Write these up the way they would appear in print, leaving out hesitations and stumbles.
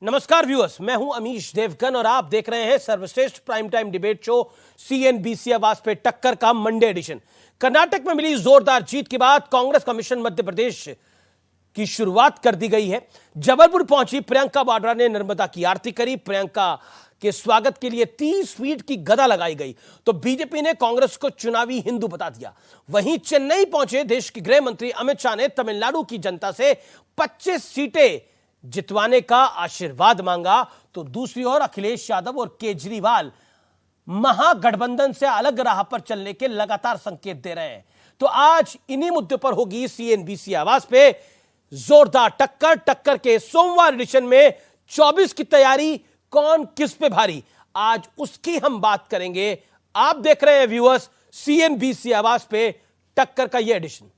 नमस्कार व्यूअर्स, मैं हूं अमीश देवगन और आप देख रहे हैं सर्वश्रेष्ठ prime time debate show CNBC आवाज पे टक्कर का मंडे एडिशन। कर्नाटक में मिली जोरदार जीत के बाद कांग्रेस का मिशन मध्य प्रदेश की शुरुआत कर दी गई है। जबलपुर पहुंची प्रियंका वाड्रा ने नर्मदा की आरती करी। प्रियंका के स्वागत के लिए 30 फीट की गदा लगाई गई तो बीजेपी ने कांग्रेस को चुनावी हिंदू बता दिया। वहीं चेन्नई पहुंचे देश के गृह मंत्री अमित शाह ने तमिलनाडु की जनता से 25 सीटें जितवाने का आशीर्वाद मांगा तो दूसरी ओर अखिलेश यादव और केजरीवाल महागठबंधन से अलग राह पर चलने के लगातार संकेत दे रहे हैं। तो आज इन्हीं मुद्दे पर होगी सीएनबीसी आवाज पे जोरदार टक्कर के सोमवार एडिशन में 24 की तैयारी, कौन किस पे भारी, आज उसकी हम बात करेंगे। आप देख रहे हैं व्यूअर्स सीएनबीसी आवाज पे टक्कर का यह एडिशन।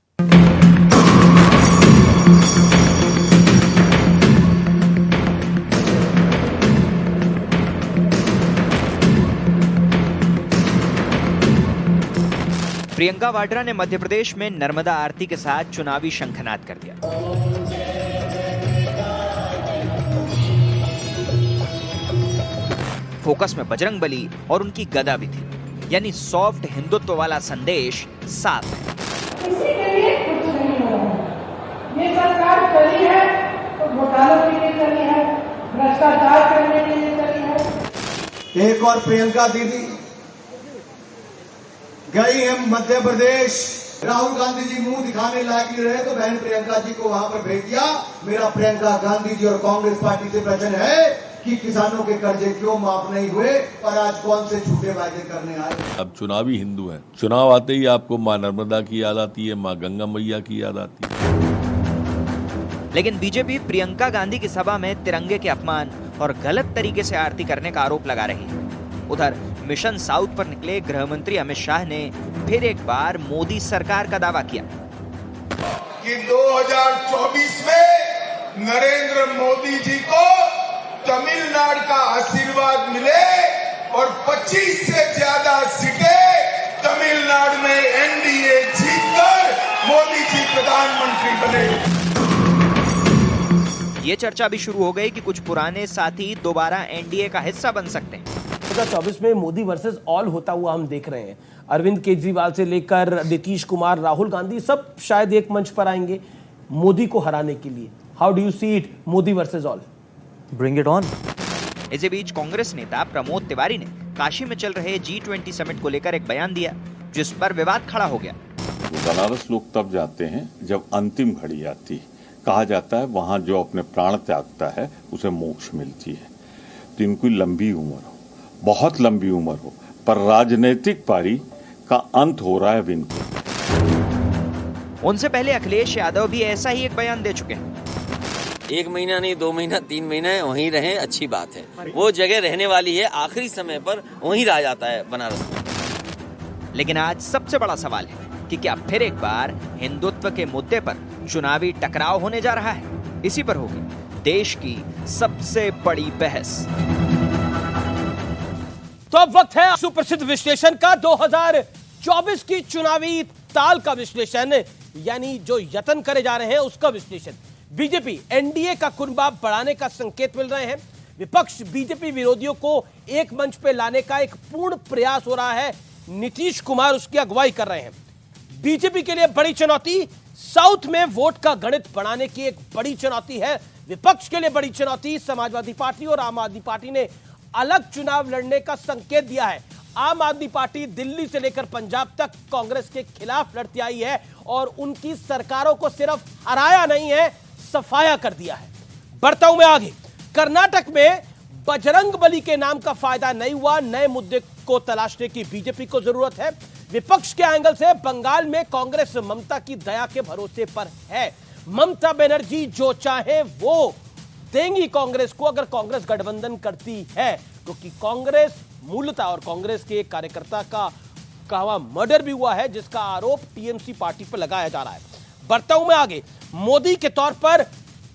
प्रियंका वाड्रा ने मध्य प्रदेश में नर्मदा आरती के साथ चुनावी शंखनाद कर दिया। फोकस में बजरंगबली और उनकी गदा भी थी, यानी सॉफ्ट हिंदुत्व वाला संदेश साफ है। किसी के लिए कुछ नहीं हो रहा है। ये सरकार चली है तो घोटालों के लिए चली है, भ्रष्टाचार करने के लिए चली है। एक और प्रियंका दीदी गई है मध्य प्रदेश, राहुल गांधी जी मुंह दिखाने लायक नहीं रहे तो बहन प्रियंका जी को वहां पर भेज दिया। मेरा प्रियंका गांधी जी और कांग्रेस पार्टी से प्रश्न है कि किसानों के कर्जे क्यों माफ नहीं हुए और आज कौन से झूठे वायदे करने आए। अब चुनावी हिंदू हैं, चुनाव आते ही आपको मां नर्मदा की याद आती है, मां गंगा मैया की याद आती है। लेकिन बीजेपी प्रियंका गांधी की सभा में तिरंगे के अपमान और गलत तरीके से आरती करने का आरोप लगा रही है। उधर मिशन साउथ पर निकले गृह मंत्री अमित शाह ने फिर एक बार मोदी सरकार का दावा किया कि 2024 में नरेंद्र मोदी जी को तमिलनाडु का आशीर्वाद मिले और 25 से ज्यादा सीटें तमिलनाडु में एनडीए जीतकर मोदी जी प्रधानमंत्री बने। ये चर्चा भी शुरू हो गई कि कुछ पुराने साथी दोबारा एनडीए का हिस्सा बन सकते हैं। 2024 में मोदी वर्सेस ऑल होता हुआ हम देख रहे हैं। अरविंद केजरीवाल से लेकर नीतीश कुमार, राहुल गांधी सब शायद एक मंच पर आएंगे मोदी को हराने के लिए। How do you see it, Modi versus all? Bring it on. इसी बीच कांग्रेस नेता प्रमोद तिवारी ने काशी में चल रहे G20 समिट को लेकर एक बयान दिया जिस पर विवाद खड़ा हो गया। बनारस लोग तब जाते हैं जब अंतिम घड़ी आती है। कहा जाता है वहां जो अपने प्राण त्यागता है उसे मोक्ष मिलती है। तो इनकी लंबी उम्र हो, बहुत लंबी उम्र हो, पर राजनीतिक पारी का अंत हो रहा है इनको। उनसे पहले अखिलेश यादव भी ऐसा ही एक बयान दे चुके हैं। 1 महीना नहीं, 2 महीना, 3 महीने वहीं रहे, अच्छी बात है। वो जगह रहने वाली है, आखिरी समय पर वहीं रह जाता है बनारस में। लेकिन आज सबसे बड़ा सवाल है कि क्या फिर एक बार हिंदुत्व के मुद्दे पर चुनावी टकराव होने जा रहा है। इसी पर होगी देश की सबसे बड़ी बहस। तो अब वक्त है सुप्रसिद्ध विश्लेषण का, 2024 की चुनावी ताल का विश्लेषण, यानी जो यत्न करे जा रहे हैं उसका विश्लेषण। बीजेपी एनडीए का कुनबा बढ़ाने का संकेत मिल रहे हैं। विपक्ष बीजेपी विरोधियों को एक मंच पे लाने का एक पूर्ण प्रयास हो रहा है। नीतीश कुमार उसकी अगुवाई कर रहे हैं। बीजेपी के लिए बड़ी चुनौती, साउथ में वोट का गणित बढ़ाने की एक बड़ी चुनौती है। विपक्ष के लिए बड़ी चुनौती, समाजवादी पार्टी और आम आदमी पार्टी ने अलग चुनाव लड़ने का संकेत दिया है। आम आदमी पार्टी दिल्ली से लेकर पंजाब तक कांग्रेस के खिलाफ लड़ती आई है और उनकी सरकारों को सिर्फ हराया नहीं है, सफाया कर दिया है। बढ़ता हूं मैं आगे। कर्नाटक में बजरंगबली के नाम का फायदा नहीं हुआ। नए मुद्दे को तलाशने की बीजेपी को जरूरत है। विपक्ष के एंगल से बंगाल में कांग्रेस ममता की दया के भरोसे पर है। ममता बनर्जी जो चाहे वो देंगी कांग्रेस को, अगर कांग्रेस गठबंधन करती है, क्योंकि कांग्रेस मूलतः और कांग्रेस के एक कार्यकर्ता का वहां मर्डर भी हुआ है जिसका आरोप टीएमसी पार्टी पर लगाया जा रहा है। बढ़ता हूं मैं आगे। मोदी के तौर पर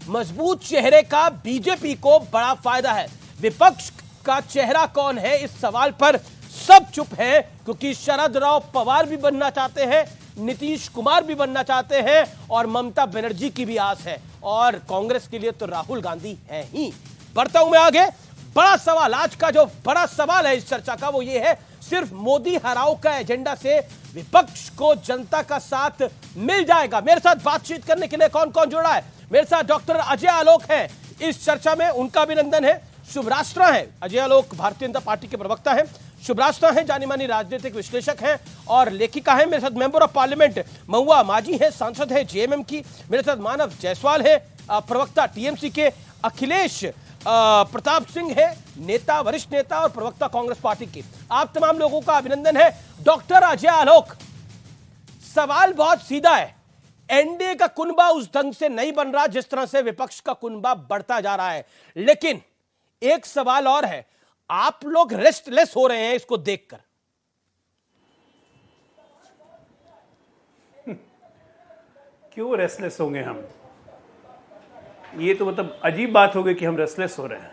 मजबूत चेहरे का बीजेपी को बड़ा फायदा है। विपक्ष का चेहरा कौन है, इस सवाल पर सब चुप हैं, क्योंकि शरद राव पवार भी बनना चाहते हैं, नीतीश कुमार भी बनना चाहते हैं और ममता बनर्जी की भी आस है, और कांग्रेस के लिए तो राहुल गांधी है ही। बढ़ता हूं मैं आगे। बड़ा सवाल, आज का जो बड़ा सवाल है इस चर्चा का, वो ये है, सिर्फ मोदी हराओ का एजेंडा से विपक्ष को जनता का साथ मिल जाएगा? मेरे साथ बातचीत करने के लिए कौन कौन जुड़ा है? मेरे साथ डॉक्टर अजय आलोक हैं इस चर्चा में, उनका अभिनंदन है। शुभराष्ट्रा है, अजय आलोक भारतीय जनता पार्टी के प्रवक्ता हैं। शुभराष्ट्रा है, जानी मानी राजनीतिक विश्लेषक हैं और लेखिका है। मेरे साथ मेंबर ऑफ पार्लियामेंट महुआ माझी है, सांसद है जेएमएम की। मेरे साथ मानव जायसवाल है, प्रवक्ता टीएमसी के। अखिलेश प्रताप सिंह है, नेता, वरिष्ठ नेता और प्रवक्ता कांग्रेस पार्टी के। आप तमाम लोगों का अभिनंदन है। डॉक्टर अजय आलोक, सवाल बहुत सीधा है, एनडीए का कुनबा उस ढंग से नहीं बन रहा जिस तरह से विपक्ष का कुनबा बढ़ता जा रहा है, लेकिन एक सवाल और है, आप लोग रेस्टलेस हो रहे हैं इसको देखकर। क्यों रेस्टलेस होंगे हम? ये तो मतलब अजीब बात हो गई कि हम रेस्टलेस हो रहे हैं।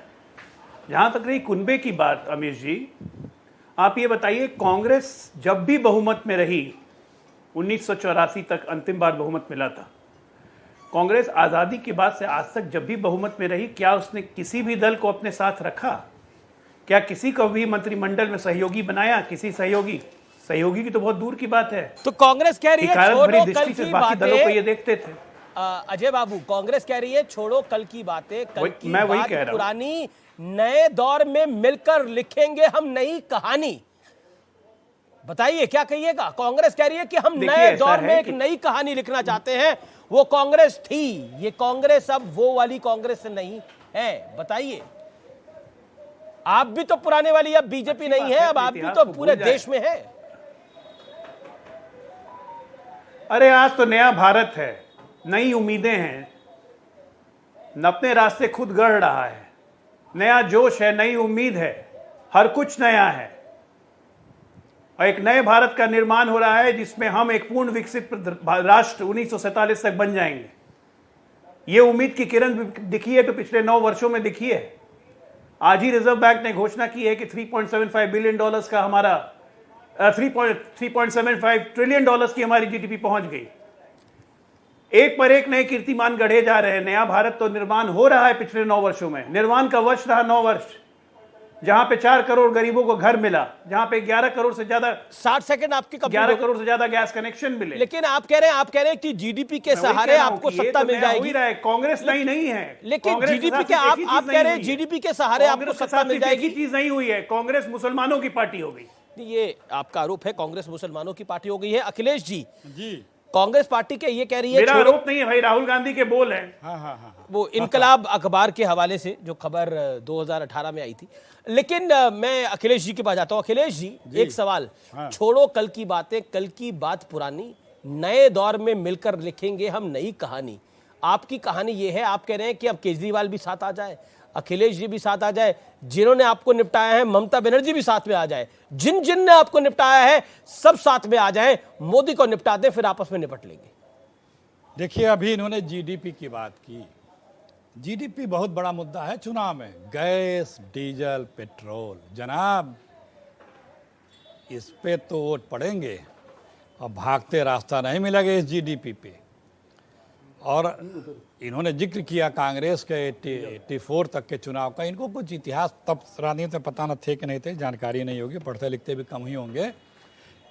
जहां तक रही कुनबे की बात, अमीर जी, आप ये बताइए, कांग्रेस जब भी बहुमत में रही, 1984 तक अंतिम बार बहुमत मिला था, कांग्रेस आज़ादी के बाद से आज तक जब भी बहुमत में रही, क्या उसने किसी भी दल को अपने साथ रखा? क्या किसी को भी मंत्रिमंडल में सहयोगी बनाया? किसी सहयोगी की तो बहुत दूर की बात है। तो कांग्रेस कह रही है छोड़ो कल की बाकी दलों को ये बातें। देखते थे। अजय बाबू, कांग्रेस कह रही है छोड़ो कल की बातें, कल की मैं वही बात कह रहा हूं। पुरानी, नए दौर में मिलकर लिखेंगे हम नई कहानी। बताइए क्या कहिएगा? कांग्रेस कह रही है कि हम नए दौर में एक नई कहानी लिखना चाहते हैं। वो कांग्रेस थी, ये कांग्रेस अब वो वाली कांग्रेस नहीं है। बताइए, आप भी तो पुराने वाली, अब बीजेपी नहीं है, अब आप भी तो पूरे देश में है। अरे आज तो नया भारत है, नई उम्मीदें हैं, अपने रास्ते खुद गढ़ रहा है, नया जोश है, नई उम्मीद है, हर कुछ नया है और एक नए भारत का निर्माण हो रहा है जिसमें हम एक पूर्ण विकसित राष्ट्र 1947 तक बन जाएंगे। ये उम्मीद की किरण दिखी है तो पिछले 9 वर्षों में दिखी है। आज ही रिजर्व बैंक ने घोषणा की है कि $3.75 बिलियन का हमारा 3.75 ट्रिलियन डॉलर्स की हमारी जीडीपी पहुंच गई। एक पर एक नए कीर्तिमान गढ़े जा रहे हैं। नया भारत तो निर्माण हो रहा है। पिछले 9 वर्षों में निर्माण का वर्ष रहा 9 वर्ष, जहां पे 4 करोड़ गरीबों को घर मिला, जहां पे 11 करोड़ से ज्यादा 60 सेकंड आपके 11 करोड़ से ज्यादा गैस कनेक्शन मिले। लेकिन आप कह रहे हैं कि जीडीपी के सहारे आपको सत्ता मिल जाएगी। कांग्रेस नहीं है, लेकिन जीडीपी के आप कह रहे हैं जीडीपी के सहारे आपको सत्ता मिल जाएगी। चीज नहीं हुई है, कांग्रेस मुसलमानों की पार्टी हो गई। ये आपका आरोप है, कांग्रेस मुसलमानों की पार्टी हो गई है। अखिलेश जी, कांग्रेस पार्टी के ये कह रही है, मेरा आरोप नहीं है भाई, राहुल गांधी के बोल हैं। वो इनकलाब अखबार के हवाले से जो खबर 2018 में आई थी। लेकिन मैं अखिलेश जी के पास जाता हूं। अखिलेश जी, एक सवाल, छोड़ो कल की बातें, कल की बात पुरानी, नए दौर में मिलकर लिखेंगे हम नई कहानी। आपकी कहानी ये है, आप कह रहे हैं कि अब केजरीवाल भी साथ आ जाए, अखिलेश जी भी साथ आ जाए, जिन्होंने आपको निपटाया है ममता बनर्जी भी साथ में आ जाए, जिन ने आपको निपटाया है सब साथ में आ जाए, मोदी को निपटा दें, फिर आपस में निपट लेंगे। देखिए, अभी इन्होंने जीडीपी की बात की। जीडीपी बहुत बड़ा मुद्दा है चुनाव में। गैस, डीजल, पेट्रोल, जनाब, इस पे तो वोट पड़ेंगे और भागते रास्ता नहीं मिलेगा इस जीडीपी पे। और इन्होंने जिक्र किया कांग्रेस के 84 तक के चुनाव का। इनको कुछ इतिहास तब राजनीति में पता न थे कि नहीं थे, जानकारी नहीं होगी, पढ़ते लिखते भी कम ही होंगे।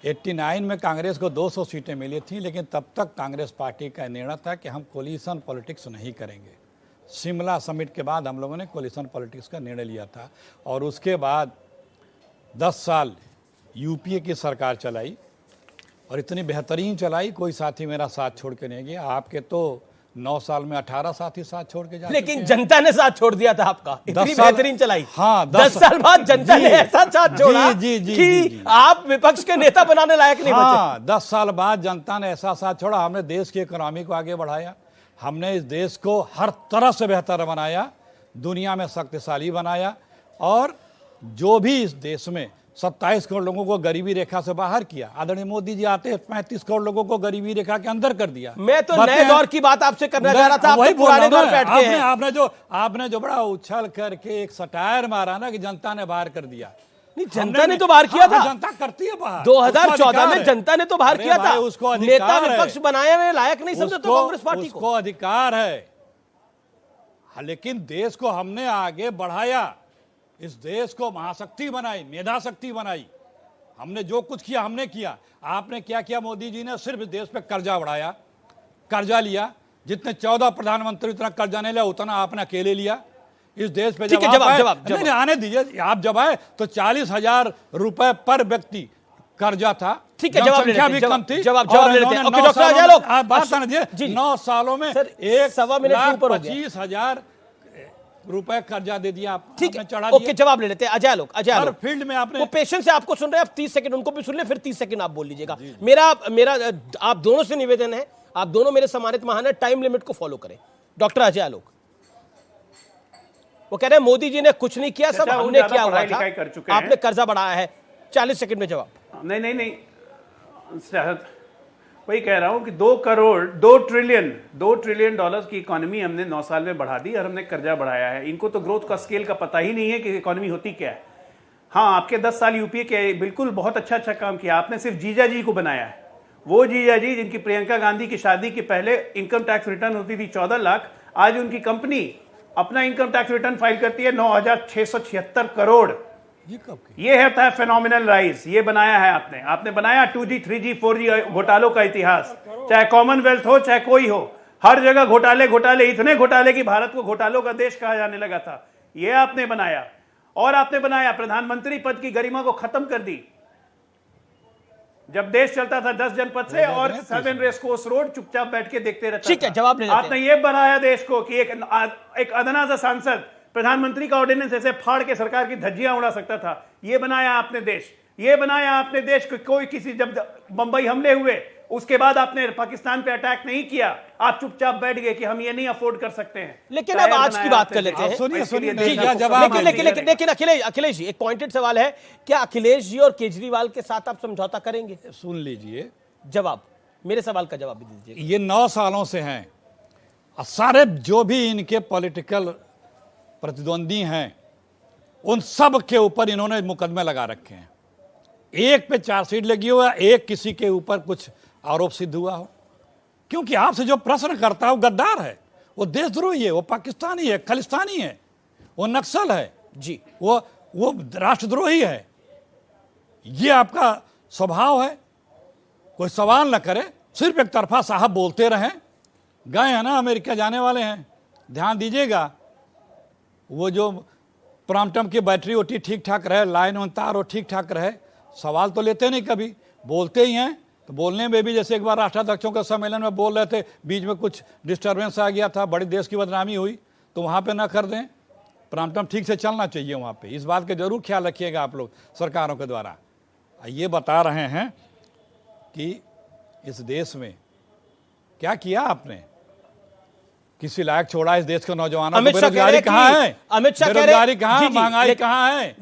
89 में कांग्रेस को 200 सीटें मिली थी, लेकिन तब तक कांग्रेस पार्टी का निर्णय था कि हम कोलिशन पॉलिटिक्स नहीं करेंगे। शिमला समिट के बाद हम लोगों ने कोलिशन पॉलिटिक्स का निर्णय लिया था और उसके बाद 10 साल यूपीए की सरकार चलाई और इतनी बेहतरीन चलाई, कोई साथी मेरा साथ छोड़ के नहीं गया। आपके तो 9 साल में 18 साथी साथ छोड़ के जा, लेकिन जनता ने साथ छोड़ दिया था आपका, इतनी बेहतरीन चलाई। हाँ, 10 साल बाद जनता ने ऐसा साथ छोड़ा कि आप विपक्ष के नेता बनाने लायक नहीं बचे। 10 साल बाद जनता ने ऐसा साथ छोड़ा। हमने देश की इकोनॉमी को आगे बढ़ाया, हमने इस देश को हर तरह से बेहतर बनाया, दुनिया में शक्तिशाली बनाया और जो भी इस देश में 27 करोड़ लोगों को गरीबी रेखा से बाहर किया। आदरणीय मोदी जी आते 35 करोड़ लोगों को गरीबी रेखा के अंदर कर दिया। मैं तो नए दौर की बात आपसे करना चाह रहा था, आप तो पुराने दौर पे बैठे हैं। आपने जो बड़ा उछल करके एक सटायर मारा ना कि जनता ने बाहर कर दिया। नहीं, जनता ने तो बाहर किया था। जनता करती है बाहर। 2014 में जनता ने तो बाहर किया था। उसको नेता विपक्ष बनाए हुए लायक नहीं समझे तो कांग्रेस पार्टी को अधिकार है। लेकिन देश को हमने आगे बढ़ाया, इस देश को महाशक्ति बनाई, मेधा शक्ति बनाई। हमने जो कुछ किया हमने किया। आपने क्या किया? मोदी जी ने सिर्फ इस देश पे कर्जा बढ़ाया, कर्जा लिया। जितने 14 प्रधानमंत्री उतना कर्जा नहीं लिया, उतना आपने अकेले लिया इस देश पे। ठीक है, जवाब नहीं, आने दीजिए। आप जब आए तो 40,000 रुपए पर व्यक्ति कर्जा था। ठीक है, जवाब संख्या भी कम थी। जवाब ले लेते हैं। ओके डॉक्टर अजय आलोक, आप बात आने दीजिए। 9 सालों में सर, 1,25,000 रुपए कर्जा दे दिया आप। ठीक है, चढ़ा ओके, जवाब ले लेते हैं। अजय आलोक, हर फील्ड में आपने वो पेशेंस से आपको सुन रहे हैं, आप 30 सेकंड उनको भी सुन ले, फिर 30 सेकंड आप बोल लीजिएगा। मेरा आप दोनों से निवेदन है, आप दोनों मेरे सम्मानित महान है, टाइम लिमिट को फॉलो करें। डॉक्टर अजय आलोक, वो कह रहे हैं मोदी जी ने कुछ नहीं किया, सब हमने किया हुआ था, आपने कर्जा बढ़ाया है। 40 सेकंड में जवाब। नहीं, वही कह रहा हूं कि 2 ट्रिलियन डॉलर की इकोनॉमी हमने 9 साल में बढ़ा दी और हमने कर्जा बढ़ाया है। इनको तो ग्रोथ का स्केल का पता ही नहीं है कि इकोनॉमी होती क्या है। हाँ, आपके 10 साल यूपीए के बिल्कुल बहुत अच्छा काम किया। आपने सिर्फ जीजा जी को बनाया है। वो जीजा जी जिनकी प्रियंका गांधी की शादी के पहले इनकम टैक्स रिटर्न होती थी 14 लाख, आज उनकी कंपनी अपना इनकम टैक्स रिटर्न फाइल करती है 9,676 करोड़। ये होता है फेनोमिनल राइज। ये बनाया है आपने बनाया 2G 3G 4G घोटालों का इतिहास। चाहे कॉमनवेल्थ हो चाहे कोई हो, हर जगह घोटाले, इतने घोटाले कि भारत को घोटालों का देश कहा जाने लगा था। ये आपने बनाया। और आपने बनाया प्रधानमंत्री पद की गरिमा को खत्म कर दी। जब देश चलता था 10 जनपद से और 7 रेस कोर्स रोड चुपचाप बैठ के देखते रहता। ठीक है, जवाब ले लेते हैं। आपने ये बनाया देश को कि एक अदना सा सांसद प्रधानमंत्री का ऑर्डिनेंस ऐसे फाड़ के सरकार की धज्जियां उड़ा सकता था। ये बनाया आपने देश। ये बनाया आपने देश को। कोई किसी जब बंबई हमले हुए उसके बाद आपने पाकिस्तान पे अटैक नहीं किया, आप चुपचाप बैठ गए कि हम ये नहीं अफोर्ड कर सकते हैं। लेकिन अब आज की बात कर लेते हैं। सुनिए, लेकिन अखिलेश जी, एक पॉइंटेड सवाल है, क्या अखिलेश जी और केजरीवाल के साथ आप समझौता करेंगे? सुन लीजिए जवाब, मेरे सवाल का जवाब भी दीजिए। ये 9 सालों से हैं, सारे जो भी इनके पॉलिटिकल प्रतिद्वंदी हैं उन सब के ऊपर इन्होंने मुकदमे लगा रखे हैं। एक पे चार्जशीट लगी हुआ, एक किसी के ऊपर कुछ आरोप सिद्ध हुआ हो। क्योंकि आपसे जो प्रश्न करता है वो गद्दार है, वो देशद्रोही है, वो पाकिस्तानी है, खालिस्तानी है, वो नक्सल है जी, वो राष्ट्रद्रोही है। ये आपका स्वभाव है। कोई सवाल न करे, सिर्फ एक तरफा साहब बोलते रहें। गए हैं ना, अमेरिका जाने वाले हैं, ध्यान दीजिएगा। वो जो प्रामटम की बैटरी ओटी ठीक ठाक रहे, लाइन और तार वो ठीक ठाक रहे, सवाल तो लेते नहीं, कभी बोलते ही हैं। तो बोलने में भी, जैसे एक बार राष्ट्राध्यक्षों के सम्मेलन में बोल रहे थे, बीच में कुछ डिस्टर्बेंस आ गया था, बड़ी देश की बदनामी हुई, तो वहाँ पे ना कर दें। प्रामटम ठीक से चलना चाहिए वहाँ पे। इस बात का जरूर ख्याल रखिएगा आप लोग सरकारों के द्वारा। ये बता रहे हैं कि इस देश में क्या किया आपने, किसी लायक छोड़ा इस देश के नौजवानों को? बेरोजगारी कहाँ है? अमित शाह बेरोजगारी कहाँ है? महंगाई कहाँ है?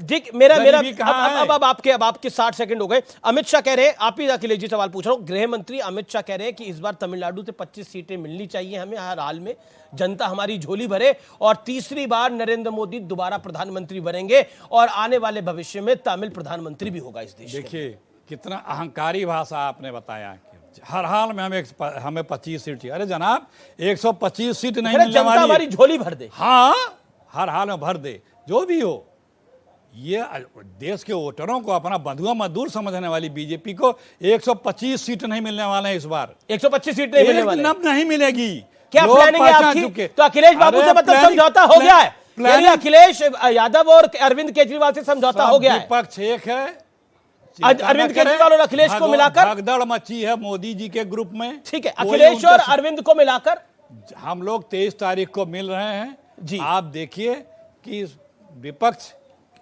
अब आपके 60 सेकंड हो गए। अमित शाह कह रहे हैं, आप ही अखिलेश जी सवाल पूछ रहा हूं, गृह मंत्री अमित शाह कह रहे हैं कि इस बार तमिलनाडु से 25 सीटें मिलनी चाहिए हमें, हर हाल में जनता हमारी झोली भरे, और तीसरी बार नरेंद्र मोदी दोबारा प्रधानमंत्री बनेंगे और आने वाले भविष्य में तमिल प्रधानमंत्री भी होगा इस देश। देखिए कितना अहंकारी भाषा आपने बताया। हर हाल में हमें 25 सीट चाहिए। अरे जनाब, 125 सीट नहीं मिलने वाली, हमारी झोली भर दे। हाँ, हर हाल में भर दे, जो भी हो। ये देश के वोटरों को अपना बंधुआ मजदूर समझने वाली बीजेपी को 125 सीट नहीं मिलने वाले हैं इस बार। 125 सीट नहीं मिलने वाले, नहीं मिलेगी। क्या प्लानिंग है आपकी? तो अखिलेश बाबू से मतलब समझौता हो गया है, यानी अखिलेश यादव और अरविंद केजरीवाल से समझौता हो गया है। विपक्ष एक है, अरविंद केजरीवाल और अखिलेश को मिलाकर भगदड़ मची है मोदी जी के ग्रुप में। ठीक है, अखिलेश और अरविंद को मिलाकर हम लोग 23 तारीख को मिल रहे हैं जी। आप देखिए कि विपक्ष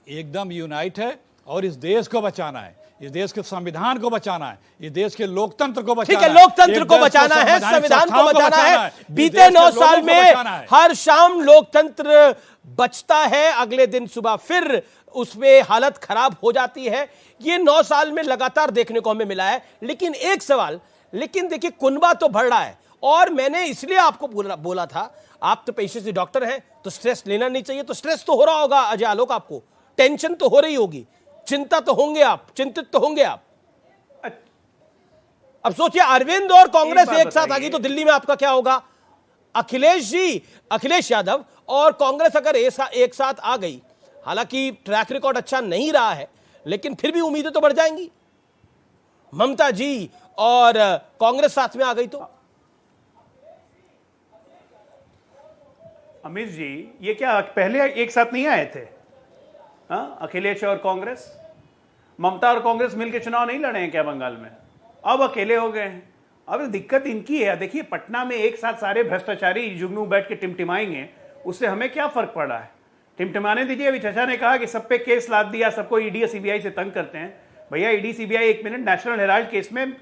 एकदम यूनाइट है और इस देश को बचाना है, इस देश के संविधान को बचाना है, इस देश के लोकतंत्र को बचाना है। ठीक है, लोकतंत्र को बचाना है, संविधान को बचाना है। बीते 9 साल में हर शाम लोकतंत्र बचता है, अगले दिन सुबह फिर उसमें हालत खराब हो जाती है। ये 9 साल में लगातार देखने को हमें मिला है। लेकिन एक सवाल, लेकिन देखिए कुनबा तो बढ़ रहा है, और मैंने इसलिए आपको बोला था, आप तो पेशे से डॉक्टर हैं तो स्ट्रेस लेना नहीं चाहिए। तो स्ट्रेस तो हो रहा होगा अजय आलोक, आपको टेंशन तो हो रही होगी, चिंता तो होंगे आप, चिंतित तो होंगे आप। अब सोचिए अरविंद और कांग्रेस एक साथ आ गई तो दिल्ली में आपका क्या होगा? अखिलेश यादव और कांग्रेस अगर एक साथ आ गई, हालांकि ट्रैक रिकॉर्ड अच्छा नहीं रहा है, लेकिन फिर भी उम्मीदें तो बढ़ जाएंगी। ममता जी और कांग्रेस साथ में आ गई तो अमित जी, ये क्या पहले एक साथ नहीं आए थे? अखिलेश और कांग्रेस, ममता और कांग्रेस मिलकर चुनाव नहीं लड़े हैं क्या बंगाल में? अब अकेले हो गए हैं। अब दिक्कत इनकी है। देखिए, पटना में एक साथ सारे भ्रष्टाचारी जुगनू बैठ के टिमटिमाएंगे, उससे हमें क्या फर्क पड़ रहा है? टिमटिमाने दीजिए। अभी चाचा ने कहा कि सब पे केस लाद दिया, सबको ईडी और सीबीआई से तंग करते हैं। भैया, ईडी सीबीआई, एक मिनट, नेशनल हेराल्ड केस में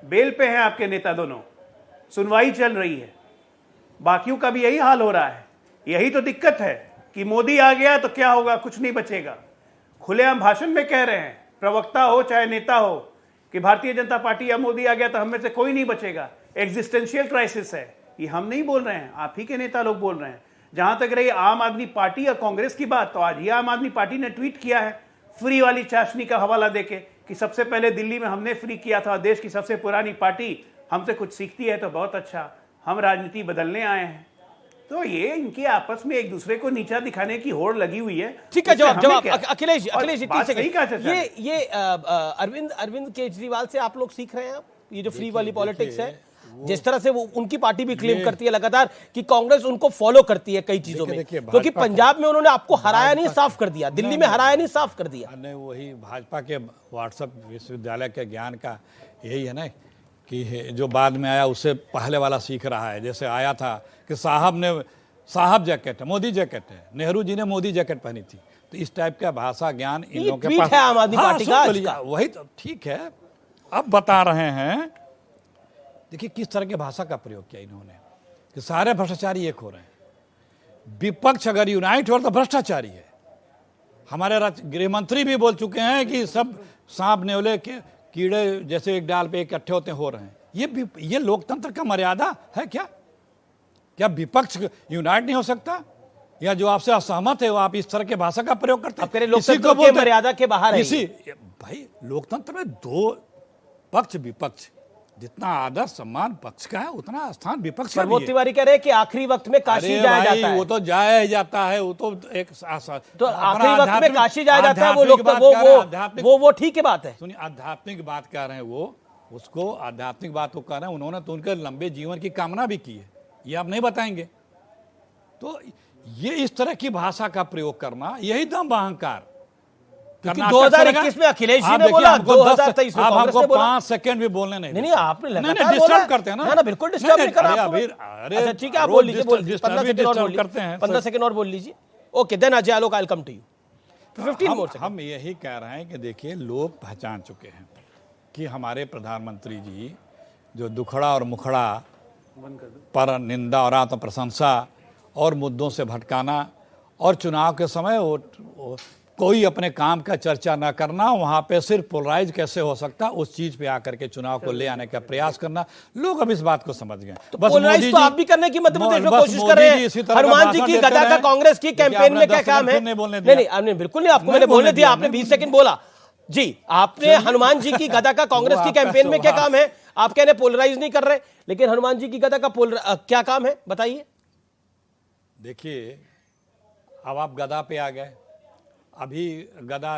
बेल पे हैं आपके नेता दोनों, सुनवाई चल रही है। बाकियों का भी यही हाल हो रहा है। यही तो दिक्कत है कि मोदी आ गया तो क्या होगा, कुछ नहीं बचेगा। खुलेआम भाषण में कह रहे हैं, प्रवक्ता हो चाहे नेता हो, कि भारतीय जनता पार्टी या मोदी आ गया तो हम में से कोई नहीं बचेगा। एग्जिस्टेंशियल क्राइसिस है। ये हम नहीं बोल रहे हैं, आप ही के नेता लोग बोल रहे हैं। जहां तक रही आम आदमी पार्टी या कांग्रेस की बात, तो आज ही आम आदमी पार्टी ने ट्वीट किया है फ्री वाली चाशनी का हवाला देके कि सबसे पहले दिल्ली में हमने फ्री किया था, देश की सबसे पुरानी पार्टी हमसे कुछ सीखती है तो बहुत अच्छा, हम राजनीति बदलने आए हैं। तो ये इनके आपस में एक दूसरे को नीचा दिखाने की होड़ लगी हुई है। ठीक है, जवाब अखिलेश ये अरविंद केजरीवाल से आप लोग सीख रहे हैं। ये जो फ्री वाली पॉलिटिक्स है, जिस तरह से वो उनकी पार्टी भी क्लेम करती है लगातार कि कांग्रेस उनको फॉलो करती है कई चीजों में, क्योंकि पंजाब में उन्होंने आपको हराया नहीं, साफ कर दिया, दिल्ली में हराया नहीं, साफ कर दिया। नहीं, वही भाजपा के व्हाट्सएप विश्वविद्यालय के ज्ञान का यही है ना, कि जो बाद में आया उससे पहले वाला सीख रहा है। जैसे आया था कि साहब जैकेट है, मोदी जैकेट है, नेहरू जी ने मोदी जैकेट पहनी थी, तो इस टाइप का भाषा ज्ञान इन लोगों के पास है आम आदमी पार्टी का। वही तो ठीक है। अब बता रहे हैं, देखिए किस तरह की भाषा का प्रयोग किया इन्होंने, कि सारे भ्रष्टाचारी एक हो रहे हैं। विपक्ष अगर यूनाइट हो तो भ्रष्टाचारी है। हमारे गृह मंत्री भी बोल चुके हैं कि सब सांप नेवले के कीड़े जैसे एक डाल पे इकट्ठे होते हो रहे हैं। ये लोकतंत्र का मर्यादा है क्या? क्या विपक्ष यूनाइट नहीं हो सकता? या जो आपसे असहमत है वो आप इस तरह के भाषा का प्रयोग करते हैं? लोकतंत्र के मर्यादा के बाहर है। भाई, लोकतंत्र में दो पक्ष विपक्ष, जितना आदर सम्मान पक्ष का है उतना स्थान विपक्ष का भी है। तिवारी कह रहे हैं कि आखिरी वक्त में काशी जाया जाता है। वो तो जाया जाता है, वो तो एक तो आखिरी वक्त में काशी जाया जाता है, वो लोग वो ठीक है बात है। सुनिए, आध्यात्मिक बात कह रहे हैं, वो उसको आध्यात्मिक बात को कह रहे हैं। उन्होंने तो उनके लंबे जीवन की कामना भी की है, ये आप नहीं बताएंगे। तो ये इस तरह की भाषा का प्रयोग करना, यही दम अहंकार। 2021 में अखिलेश जी ने बोला, 2023 में कांग्रेस ने बोला। 5 सेकंड भी बोलने नहीं आपने लगातार डिस्टर्ब करते हैं ना, बिल्कुल डिस्टर्ब नहीं करा। अरे ठीक है, आप बोल लीजिए, 15 सेकंड और बोल करते हैं, 15 सेकंड और बोल लीजिए। Okay, then Ajay Alok, I will come to you. 15 more second. हम यही कह रहे हैं कि देखिए, लोग पहचान चुके हैं कि हमारे प्रधानमंत्री जी जो दुखड़ा और मुखड़ा पर निंदा और आत्म प्रशंसा और मुद्दों से भटकाना, और चुनाव के समय वो कोई अपने काम का चर्चा ना करना, वहां पे सिर्फ पोलराइज कैसे हो सकता, उस चीज पे आकर के चुनाव को ले आने का प्रयास करना, लोग अब इस बात को समझ गए। तो पोलराइज तो आप भी करने की मध्य प्रदेश में कोशिश कर रहे हैं। हनुमान जी की गदा का कांग्रेस की कैंपेन में क्या काम है? नहीं, बिल्कुल नहीं, आपको मैंने बोलने दिया, आपने 20 सेकंड बोला जी। आपने हनुमान जी की गदा का कांग्रेस की कैंपेन में क्या काम है? आप कहने पोलराइज नहीं कर रहे, लेकिन हनुमान जी की गदा का क्या काम है, बताइए। देखिए, अब आप गदा पे आ गए। अभी गदा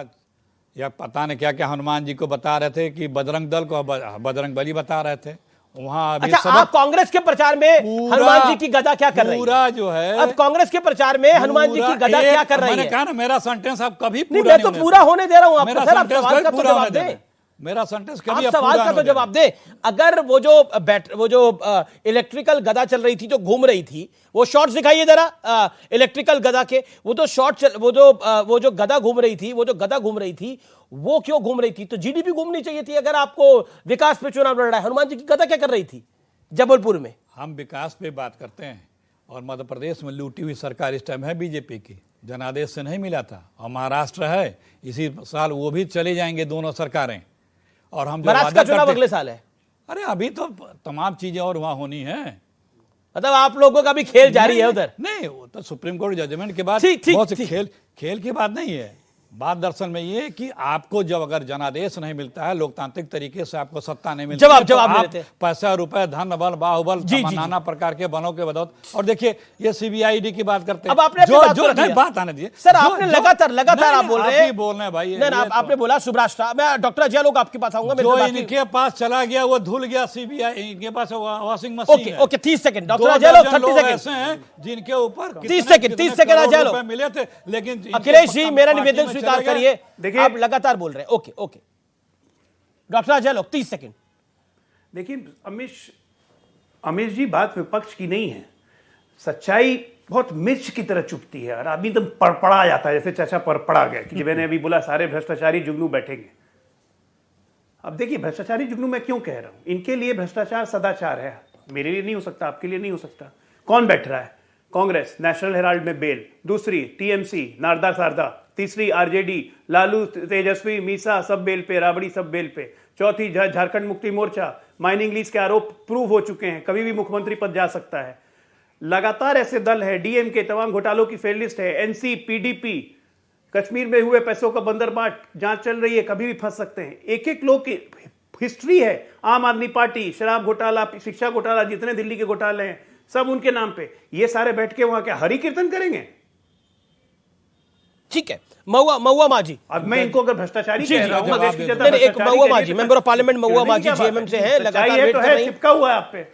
या पता नहीं क्या क्या हनुमान जी को बता रहे थे कि बजरंग दल को बजरंग बली बता रहे थे वहां। अभी अच्छा, आप कांग्रेस के प्रचार में हनुमान जी की गदा क्या कर रही है? पूरा जो है, अब कांग्रेस के प्रचार में हनुमान जी की गदा क्या कर रही है? मैंने कहा ना, मेरा सेंटेंस आप कभी पूरा नहीं, मैं तो पूरा होने दे रहा हूं आपको। सर, आप सवाल का तो जवाब दें। मेरा सेंटेंस कभी आप सवाल का तो जवाब दे। अगर वो जो इलेक्ट्रिकल गदा चल रही थी, जो घूम रही थी, वो शॉट्स दिखाइए जरा इलेक्ट्रिकल गदा के। वो तो शॉट वो जो गदा घूम रही थी, वो क्यों घूम रही थी? तो जीडीपी घूमनी चाहिए थी अगर आपको विकास पे चुनाव लड़ रहा है। हनुमान जी की गदा क्या कर रही थी जबलपुर में? हम विकास पे बात करते हैं, और मध्य प्रदेश में लूटी हुई सरकार इस टाइम है बीजेपी की, जनादेश से नहीं मिला था। और महाराष्ट्र है, इसी साल वो भी चले जाएंगे दोनों सरकारें। और हम महाराष्ट्र का चुनाव अगले साल है। अरे अभी तो तमाम चीजें और वहां होनी है। मतलब आप लोगों का भी खेल जारी है उधर? नहीं, वो तो सुप्रीम कोर्ट जजमेंट के बाद ठीक खेल की बात नहीं है। बात दरअसल में ये कि आपको जब अगर जनादेश नहीं मिलता है, लोकतांत्रिक तरीके से आपको सत्ता नहीं मिलती, जवाब तो नहीं आप देते। पैसा रुपए धन बल बाहुबल नाना प्रकार के बलों के बदौलत। और देखिए ये सीबीआईडी की बात करते हैं, अब आपने अपनी बात को रख लिया। बात आने दिए सर, आपने लगातार आप बोल रहे हैं, बोल रहे हैं भाई। आपने बोला सुब्राष्ट्र, मैं डॉक्टर अजय लोग आपके पास आऊंगा। जो इनके पास चला गया वो धुल गया, सीबीआई इनके पास washing machine. Okay 30 second doctor Ajay लोग, 30 सेकंड ऐसे हैं जिनके ऊपर 30 सेकंड अजय लोग मिले थे, लेकिन अखिलेश जी मेरा निवेदन स्वीकार चले गए। करिए, देखिए, आप लगातार बोल रहे हैं। ओके डॉक्टर अजय लोग 30 सेकंड। देखिए अमीश जी, बात विपक्ष की नहीं है, सच्चाई बहुत मिर्च की तरह चुभती है और आदमी एकदम पड़पड़ा जाता है, जैसे चाचा पड़पड़ा गया कि मैंने अभी बोला सारे भ्रष्टाचारी जुगनू बैठेंगे। अब देखिए, भ्रष्टाचारी जुगनू मैं क्यों कह रहा हूं, इनके लिए भ्रष्टाचार सदाचार है, मेरे लिए नहीं हो सकता, आपके लिए नहीं हो सकता। कौन बैठ रहा है? कांग्रेस, नेशनल हेराल्ड में बेल, दूसरी टीएमसी, नारदा सारदा, तीसरी आरजेडी, लालू, तेजस्वी, मीसा सब बेल पे, राबड़ी सब बेल पे, चौथी झारखंड मुक्ति मोर्चा, माइनिंग लीज के आरोप प्रूव हो चुके हैं, कभी भी मुख्यमंत्री पद जा सकता है। लगातार ऐसे दल है, डीएमके तमाम घोटालों की फेल लिस्ट है, एनसी, पीडीपी, कश्मीर में हुए पैसों का बंदरबाट जांच चल रही है, कभी भी फंस सकते हैं। एक एक लोग की हिस्ट्री है, आम आदमी पार्टी, शराब घोटाला, शिक्षा घोटाला, जितने दिल्ली के घोटाले हैं सब उनके नाम पे। ये सारे बैठ के वहां क्या हरि कीर्तन करेंगे? ठीक है, महुआ मांझी, अब मैं इनको अगर भ्रष्टाचारी कह रहा हूं, देश की जनता एक भ्रष्टाचारी महुआ कह रही मांझी, है, मेंबर ऑफ पार्लियामेंट महुआ मांझी क्या बात जेएमएम से है, सच्चाई लगातार वेट तो कर है, रही हैं। चिपका हुआ है आप पे।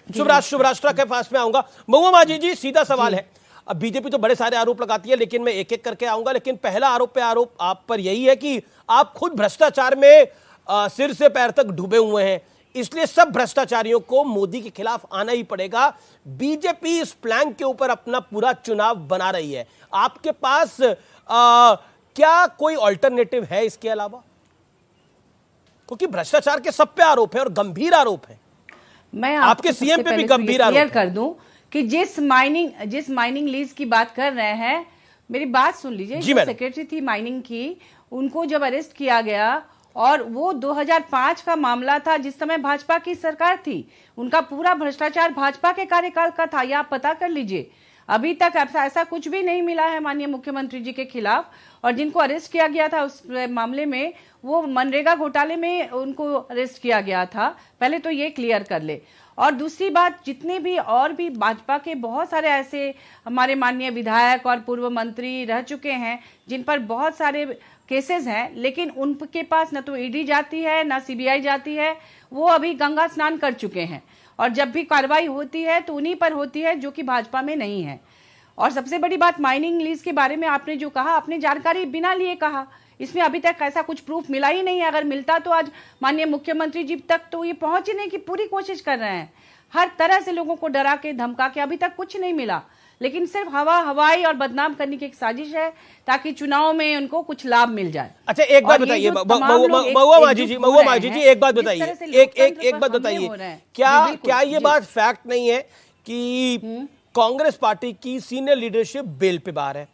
शुभराष्ट्र के पास में आऊंगा। महुआ मांझी जी, सीधा सवाल है, अब बीजेपी तो बड़े सारे आरोप लगाती है, लेकिन मैं एक एक करके आऊंगा। लेकिन पहला आरोप आप पर यही है कि आप खुद भ्रष्टाचार में सिर से पैर तक डूबे हुए हैं, इसलिए सब भ्रष्टाचारियों को मोदी के खिलाफ आना ही पड़ेगा। बीजेपी इस प्लान के ऊपर अपना पूरा चुनाव बना रही है, आपके पास क्या कोई ऑल्टरनेटिव है इसके अलावा? क्योंकि भ्रष्टाचार के सब पे आरोप है और गंभीर आरोप है। मैं आपके सीएम पे भी गंभीर आरोप क्लियर कर दूं कि जिस माइनिंग लीज की बात कर रहे हैं, मेरी बात सुन लीजिए। जो सेक्रेटरी थी माइनिंग की, उनको जब अरेस्ट किया गया, और वो 2005 का मामला था, जिस समय भाजपा की सरकार थी, उनका पूरा भ्रष्टाचार भाजपा के कार्यकाल का था, यह आप पता कर लीजिए। अभी तक ऐसा कुछ भी नहीं मिला है माननीय मुख्यमंत्री जी के खिलाफ। और जिनको अरेस्ट किया गया था उस मामले में, वो मनरेगा घोटाले में उनको अरेस्ट किया गया था, पहले तो ये क्लियर कर ले। और दूसरी बात, जितने भी और भी भाजपा के बहुत सारे ऐसे हमारे माननीय विधायक और पूर्व मंत्री रह चुके हैं जिन पर बहुत सारे केसेस हैं, लेकिन उनके पास न तो ईडी जाती है ना सीबीआई जाती है, वो अभी गंगा स्नान कर चुके हैं। और जब भी कार्रवाई होती है तो उन्हीं पर होती है जो कि भाजपा में नहीं है। और सबसे बड़ी बात, माइनिंग लीज के बारे में आपने जो कहा, आपने जानकारी बिना लिए कहा, इसमें अभी तक ऐसा कुछ प्रूफ मिला ही नहीं है। अगर मिलता तो आज माननीय मुख्यमंत्री जी तक तो ये पहुंचने की पूरी कोशिश कर रहे हैं, हर तरह से लोगों को डरा के धमका के, अभी तक कुछ नहीं मिला। लेकिन सिर्फ हवाई और बदनाम करने की एक साजिश है ताकि चुनाव में उनको कुछ लाभ मिल जाए। अच्छा, एक बात बताइए महुआ मांझी जी, एक बात बताइए, एक बात बताइए, क्या ये बात फैक्ट नहीं है कि कांग्रेस पार्टी की सीनियर लीडरशिप बेल पे बाहर है?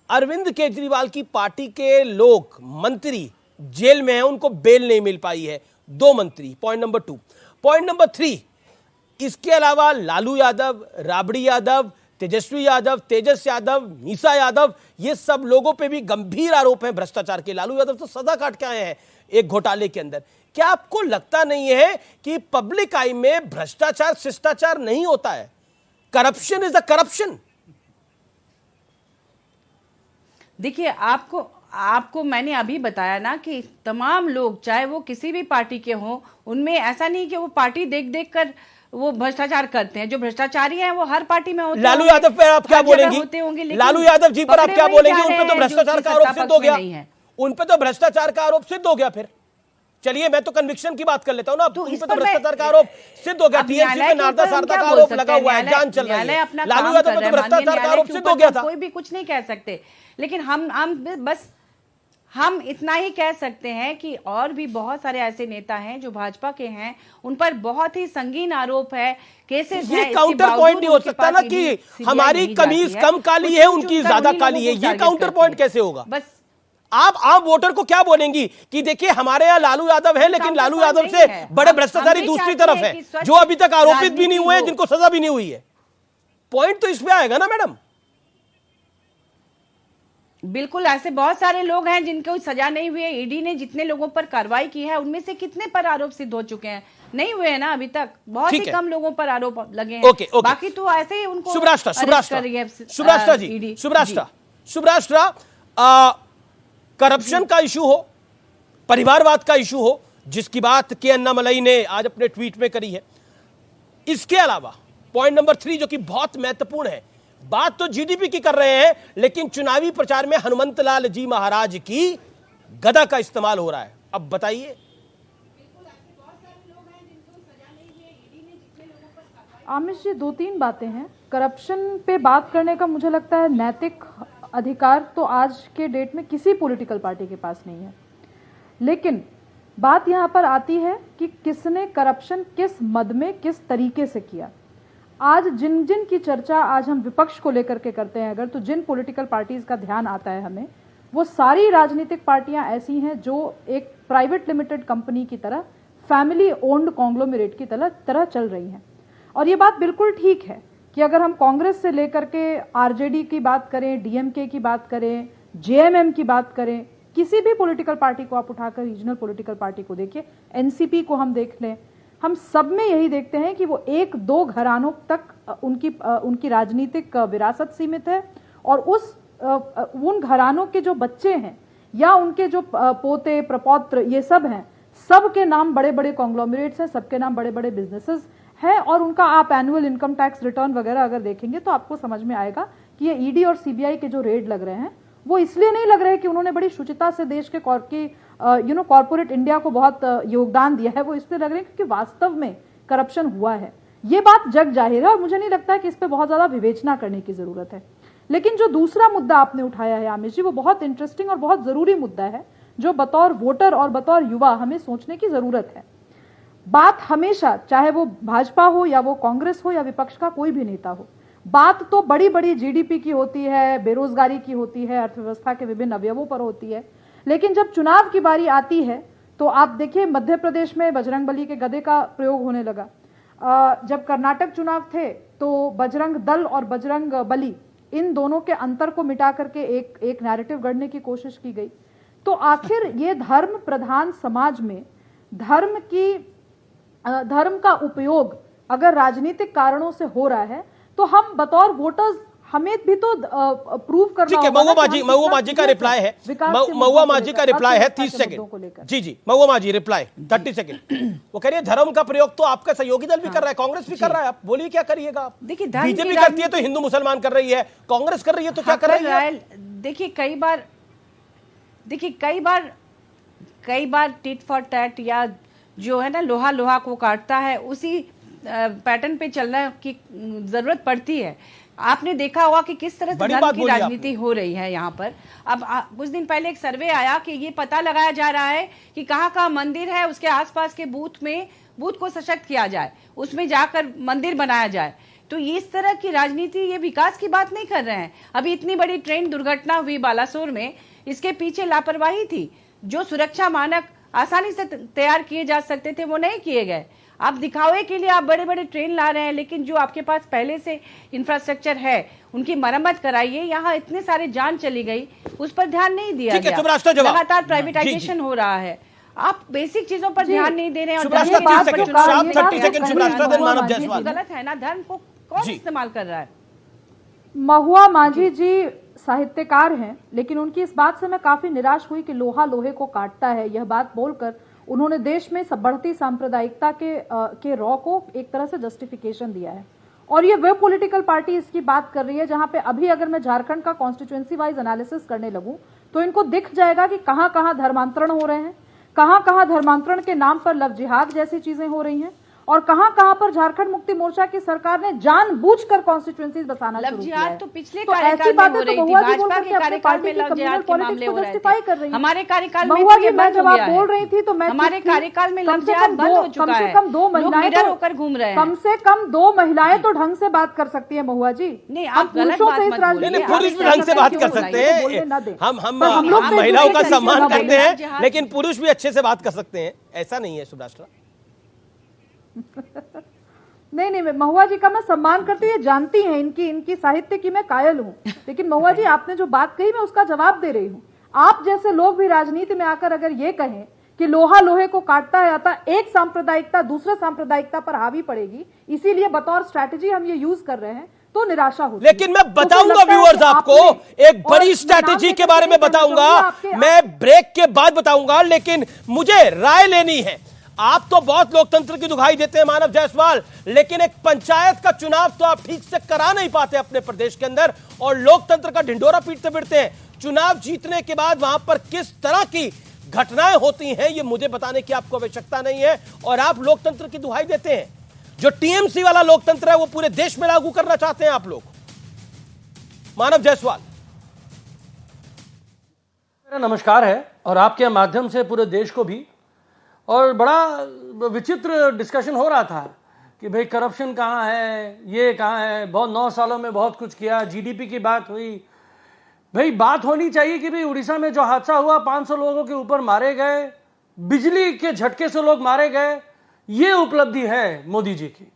अरविंद केजरीवाल की पार्टी के लोग, मंत्री जेल में हैं, उनको बेल नहीं मिल पाई है, 2 मंत्री। Point number 2। पॉइंट नंबर 3, इसके अलावा लालू यादव, राबड़ी यादव, तेजस्वी यादव, तेजस यादव, मीसा यादव, ये सब लोगों पे भी गंभीर आरोप हैं भ्रष्टाचार के। लालू यादव तो सजा काट के आए हैं एक घोटाले के अंदर। क्या आपको लगता नहीं है कि पब्लिक आई में भ्रष्टाचार शिष्टाचार नहीं होता है? Corruption is the corruption. देखिए, आपको मैंने अभी बताया ना कि तमाम लोग, चाहे वो किसी भी पार्टी के हों, उनमें ऐसा नहीं कि वो पार्टी देख देख कर वो भ्रष्टाचार करते हैं। जो भ्रष्टाचारी हैं वो हर पार्टी में होते हैं। लालू यादव पर आप क्या बोलेंगी? लालू यादव जी पर आप क्या बोलेंगी? उन पे तो भ्रष्टाचार का आरोप सिद्ध हो गया, उन पे तो भ्रष्टाचार का आरोप सिद्ध हो गया। फिर चलिए, मैं तो कन्विक्शन की बात कर लेता हूं ना, उन पे तो भ्रष्टाचार का आरोप सिद्ध हो गया। टीएमसी पे नारदा सारदा का आरोप लगा हुआ है, जान चल रही है। लालू यादव पे तो भ्रष्टाचार का आरोप सिद्ध हो गया था। कोई भी कुछ नहीं कह सकते, लेकिन हम इतना ही कह सकते हैं कि और भी बहुत सारे ऐसे नेता हैं जो भाजपा के हैं, उन पर बहुत ही संगीन आरोप है, केसेस हैं। काउंटर पॉइंट नहीं हो सकता ना कि हमारी कमीज कम काली है, उनकी ज्यादा काली है, ये काउंटर पॉइंट कैसे होगा? बस आप आम वोटर को क्या बोलेंगी कि देखिए हमारे यहाँ लालू यादव है, लेकिन लालू यादव से बड़े भ्रष्टाचारी दूसरी तरफ है, जो अभी तक आरोपित भी नहीं हुए, जिनको सजा भी नहीं हुई है। पॉइंट तो इसमें आएगा ना मैडम। बिल्कुल, ऐसे बहुत सारे लोग हैं जिनको सजा नहीं हुई है। ईडी ने जितने लोगों पर कार्रवाई की है उनमें से कितने पर आरोप सिद्ध हो चुके हैं? नहीं हुए हैं ना अभी तक, बहुत ही कम लोगों पर आरोप लगे हैं। बाकी तो ऐसे ही उनको शुभराष्ट्र करप्शन का इशू हो, परिवारवाद का इशू हो, जिसकी बात के अन्नामलई ने आज अपने ट्वीट में करी है, इसके अलावा पॉइंट नंबर 3 जो कि बहुत महत्वपूर्ण है, बात तो जीडीपी की कर रहे हैं लेकिन चुनावी प्रचार में हनुमंतलाल जी महाराज की गदा का इस्तेमाल हो रहा है। अब बताइए। आमिष जी, 2-3 बातें हैं। करप्शन पे बात करने का मुझे लगता है नैतिक अधिकार तो आज के डेट में किसी पॉलिटिकल पार्टी के पास नहीं है, लेकिन बात यहां पर आती है कि किसने करप्शन किस मद में किस तरीके से किया। आज जिन जिन की चर्चा आज हम विपक्ष को लेकर के करते हैं, अगर तो जिन पॉलिटिकल पार्टीज का ध्यान आता है हमें, वो सारी राजनीतिक पार्टियां ऐसी हैं जो एक प्राइवेट लिमिटेड कंपनी की तरह, फैमिली ओन्ड कॉन्ग्लोमरेट की तरह चल रही हैं। और ये बात बिल्कुल ठीक है कि अगर हम कांग्रेस से लेकर के आरजेडी की बात करें, डीएमके की बात करें, जेएमएम की बात करें, किसी भी पॉलिटिकल पार्टी को आप उठाकर रीजनल पॉलिटिकल पार्टी को देखिए, एनसीपी को हम देख लें, हम सब में यही देखते हैं कि वो 1-2 घरानों तक उनकी राजनीतिक विरासत सीमित है। और उन घरानों के जो बच्चे हैं या उनके जो पोते प्रपौत्र ये सब हैं, सबके नाम बड़े बड़े कॉन्ग्लोमरेट्स हैं, सबके नाम बड़े बड़े बिजनेसेस हैं। और उनका आप एनुअल इनकम टैक्स रिटर्न वगैरह अगर देखेंगे तो आपको समझ में आएगा कि ये ईडी और सीबीआई के जो रेड लग रहे हैं वो इसलिए नहीं लग रहे कि उन्होंने बड़ी शुचिता से देश के कॉर्पोरेट इंडिया को बहुत योगदान दिया है, वो इसलिए लग रहे हैं क्योंकि वास्तव में करप्शन हुआ है। ये बात जग जाहिर है और मुझे नहीं लगता है कि इस पे बहुत ज्यादा विवेचना करने की जरूरत है। लेकिन जो दूसरा मुद्दा आपने उठाया है आमिष जी, वो बहुत इंटरेस्टिंग और बहुत जरूरी मुद्दा है, जो बतौर वोटर और बतौर युवा हमें सोचने की जरूरत है। बात हमेशा, चाहे वो भाजपा हो या वो कांग्रेस हो या विपक्ष का कोई भी नेता हो, बात तो बड़ी बड़ी जीडीपी की होती है, बेरोजगारी की होती है, अर्थव्यवस्था के विभिन्न अवयवों पर होती है। लेकिन जब चुनाव की बारी आती है तो आप देखिए मध्य प्रदेश में बजरंगबली के गधे का प्रयोग होने लगा। जब कर्नाटक चुनाव थे तो बजरंग दल और बजरंग बली, इन दोनों के अंतर को मिटा करके एक नैरेटिव गढ़ने की कोशिश की गई। तो आखिर ये धर्म प्रधान समाज में धर्म का उपयोग अगर राजनीतिक कारणों से हो रहा है तो हम बतौर वोटर्स हमें भी तो प्रूव करना ठीक है। महुआ माजी का रिप्लाई है, महुआ माजी का रिप्लाई है 30 सेकंड। जी महुआ माजी रिप्लाई 30 सेकंड। वो कह रही है धर्म का प्रयोग तो आपका सहयोगी दल भी कर रहा है, कांग्रेस भी कर रहा है, आप बोलिए क्या करिएगा आप? देखिए बीजेपी करती है तो हिंदू मुसलमान कर रही है, कांग्रेस कर रही है तो क्या कर रही है? देखिए कई बार टिट फॉर टैट या जो है ना लोहा को काटता है, उसी पैटर्न पे चलने की जरूरत पड़ती है। आपने देखा होगा कि किस तरह से धर्म की राजनीति हो रही है यहाँ पर। अब कुछ दिन पहले एक सर्वे आया कि ये पता लगाया जा रहा है कि कहाँ मंदिर है, उसके आसपास के बूथ को सशक्त किया जाए, उसमें जाकर मंदिर बनाया जाए। तो इस तरह की राजनीति, ये विकास की बात नहीं कर रहे हैं। अभी इतनी बड़ी ट्रेन दुर्घटना हुई बालासोर में, इसके पीछे लापरवाही थी। जो सुरक्षा मानक आसानी से तैयार किए जा सकते थे वो नहीं किए गए। आप दिखावे के लिए आप बड़े बड़े ट्रेन ला रहे हैं, लेकिन जो आपके पास पहले से इंफ्रास्ट्रक्चर है उनकी मरम्मत कराइए। यहाँ इतने सारे जान चली गई, उस पर ध्यान नहीं दिया गया। लगातार प्राइवेटाइजेशन हो रहा है, आप बेसिक चीजों पर ध्यान नहीं दे रहे हैं। और गलत है ना, धर्म को कौन इस्तेमाल कर रहा है? महुआ मांझी जी साहित्यकार हैं, लेकिन उनकी इस बात से मैं काफी निराश हुई कि लोहा लोहे को काटता है। यह बात बोलकर उन्होंने देश में बढ़ती सांप्रदायिकता के रॉ को एक तरह से जस्टिफिकेशन दिया है। और ये वह पॉलिटिकल पार्टी इसकी बात कर रही है जहां पे अभी अगर मैं झारखंड का कॉन्स्टिट्यूएंसी वाइज एनालिसिस करने लगूं तो इनको दिख जाएगा कि कहां कहां धर्मांतरण हो रहे हैं, कहां कहां धर्मांतरण के नाम पर लव जिहाद जैसी चीजें हो रही हैं, और कहां कहां पर झारखंड मुक्ति मोर्चा की सरकार ने जानबूझकर कॉन्स्टिट्यूएंसीज बसाना शुरू किया है। तो पिछले कार्यकाल में हो रही थी, भाजपा के कार्यकाल में लव जिहाद के मामले हो रहे थे। हमारे कार्यकाल में महुआ जी, मैं जब आप बोल रही थी तो मैं हमारे कार्यकाल में लव जिहाद बंद हो चुका है। कम से कम 2 महिलाएं होकर घूम रहे हैं। कम से कम 2 महिलाएं तो ढंग से बात कर सकती है महुआ जी। नहीं, आप गलत बात मत बोलिए। पुरुष भी ढंग से बात कर सकते हैं। हम महिलाओं का सम्मान करते हैं, लेकिन पुरुष भी अच्छे से बात कर सकते हैं, ऐसा नहीं है सुभाष। नहीं, महुआ जी का मैं सम्मान करती हूँ, जानती हैं इनकी साहित्य की मैं कायल हूँ, लेकिन महुआ जी आपने जो बात कही मैं उसका जवाब दे रही हूँ। आप जैसे लोग भी राजनीति में आकर अगर ये कहें कि लोहा लोहे को काटता है, आता एक सांप्रदायिकता दूसरे सांप्रदायिकता पर हावी पड़ेगी, इसीलिए बतौर स्ट्रैटेजी हम ये यूज कर रहे हैं, तो निराशा होती है। लेकिन मैं बताऊंगा व्यूअर्स आपको एक बड़ी स्ट्रैटेजी के बारे में बताऊंगा, मैं ब्रेक के बाद बताऊंगा, लेकिन मुझे राय लेनी है। आप तो बहुत लोकतंत्र की दुहाई देते हैं मानव जायसवाल, लेकिन एक पंचायत का चुनाव तो आप ठीक से करा नहीं पाते अपने प्रदेश के अंदर, और लोकतंत्र का ढिंडोरा पीटते फिरते हैं। चुनाव जीतने के बाद वहां पर किस तरह की घटनाएं होती हैं ये मुझे बताने की आपको आवश्यकता नहीं है, और आप लोकतंत्र की दुहाई देते हैं। जो टीएमसी वाला लोकतंत्र है वो पूरे देश में लागू करना चाहते हैं आप लोग। मानव जायसवाल, मेरा नमस्कार है, और आपके माध्यम से पूरे देश को भी। और बड़ा विचित्र डिस्कशन हो रहा था कि भाई करप्शन कहाँ है, ये कहाँ है, बहुत 9 सालों में बहुत कुछ किया, जीडीपी की बात हुई। भाई बात होनी चाहिए कि भाई उड़ीसा में जो हादसा हुआ, 500 लोगों के ऊपर मारे गए, बिजली के झटके से लोग मारे गए, ये उपलब्धि है मोदी जी की।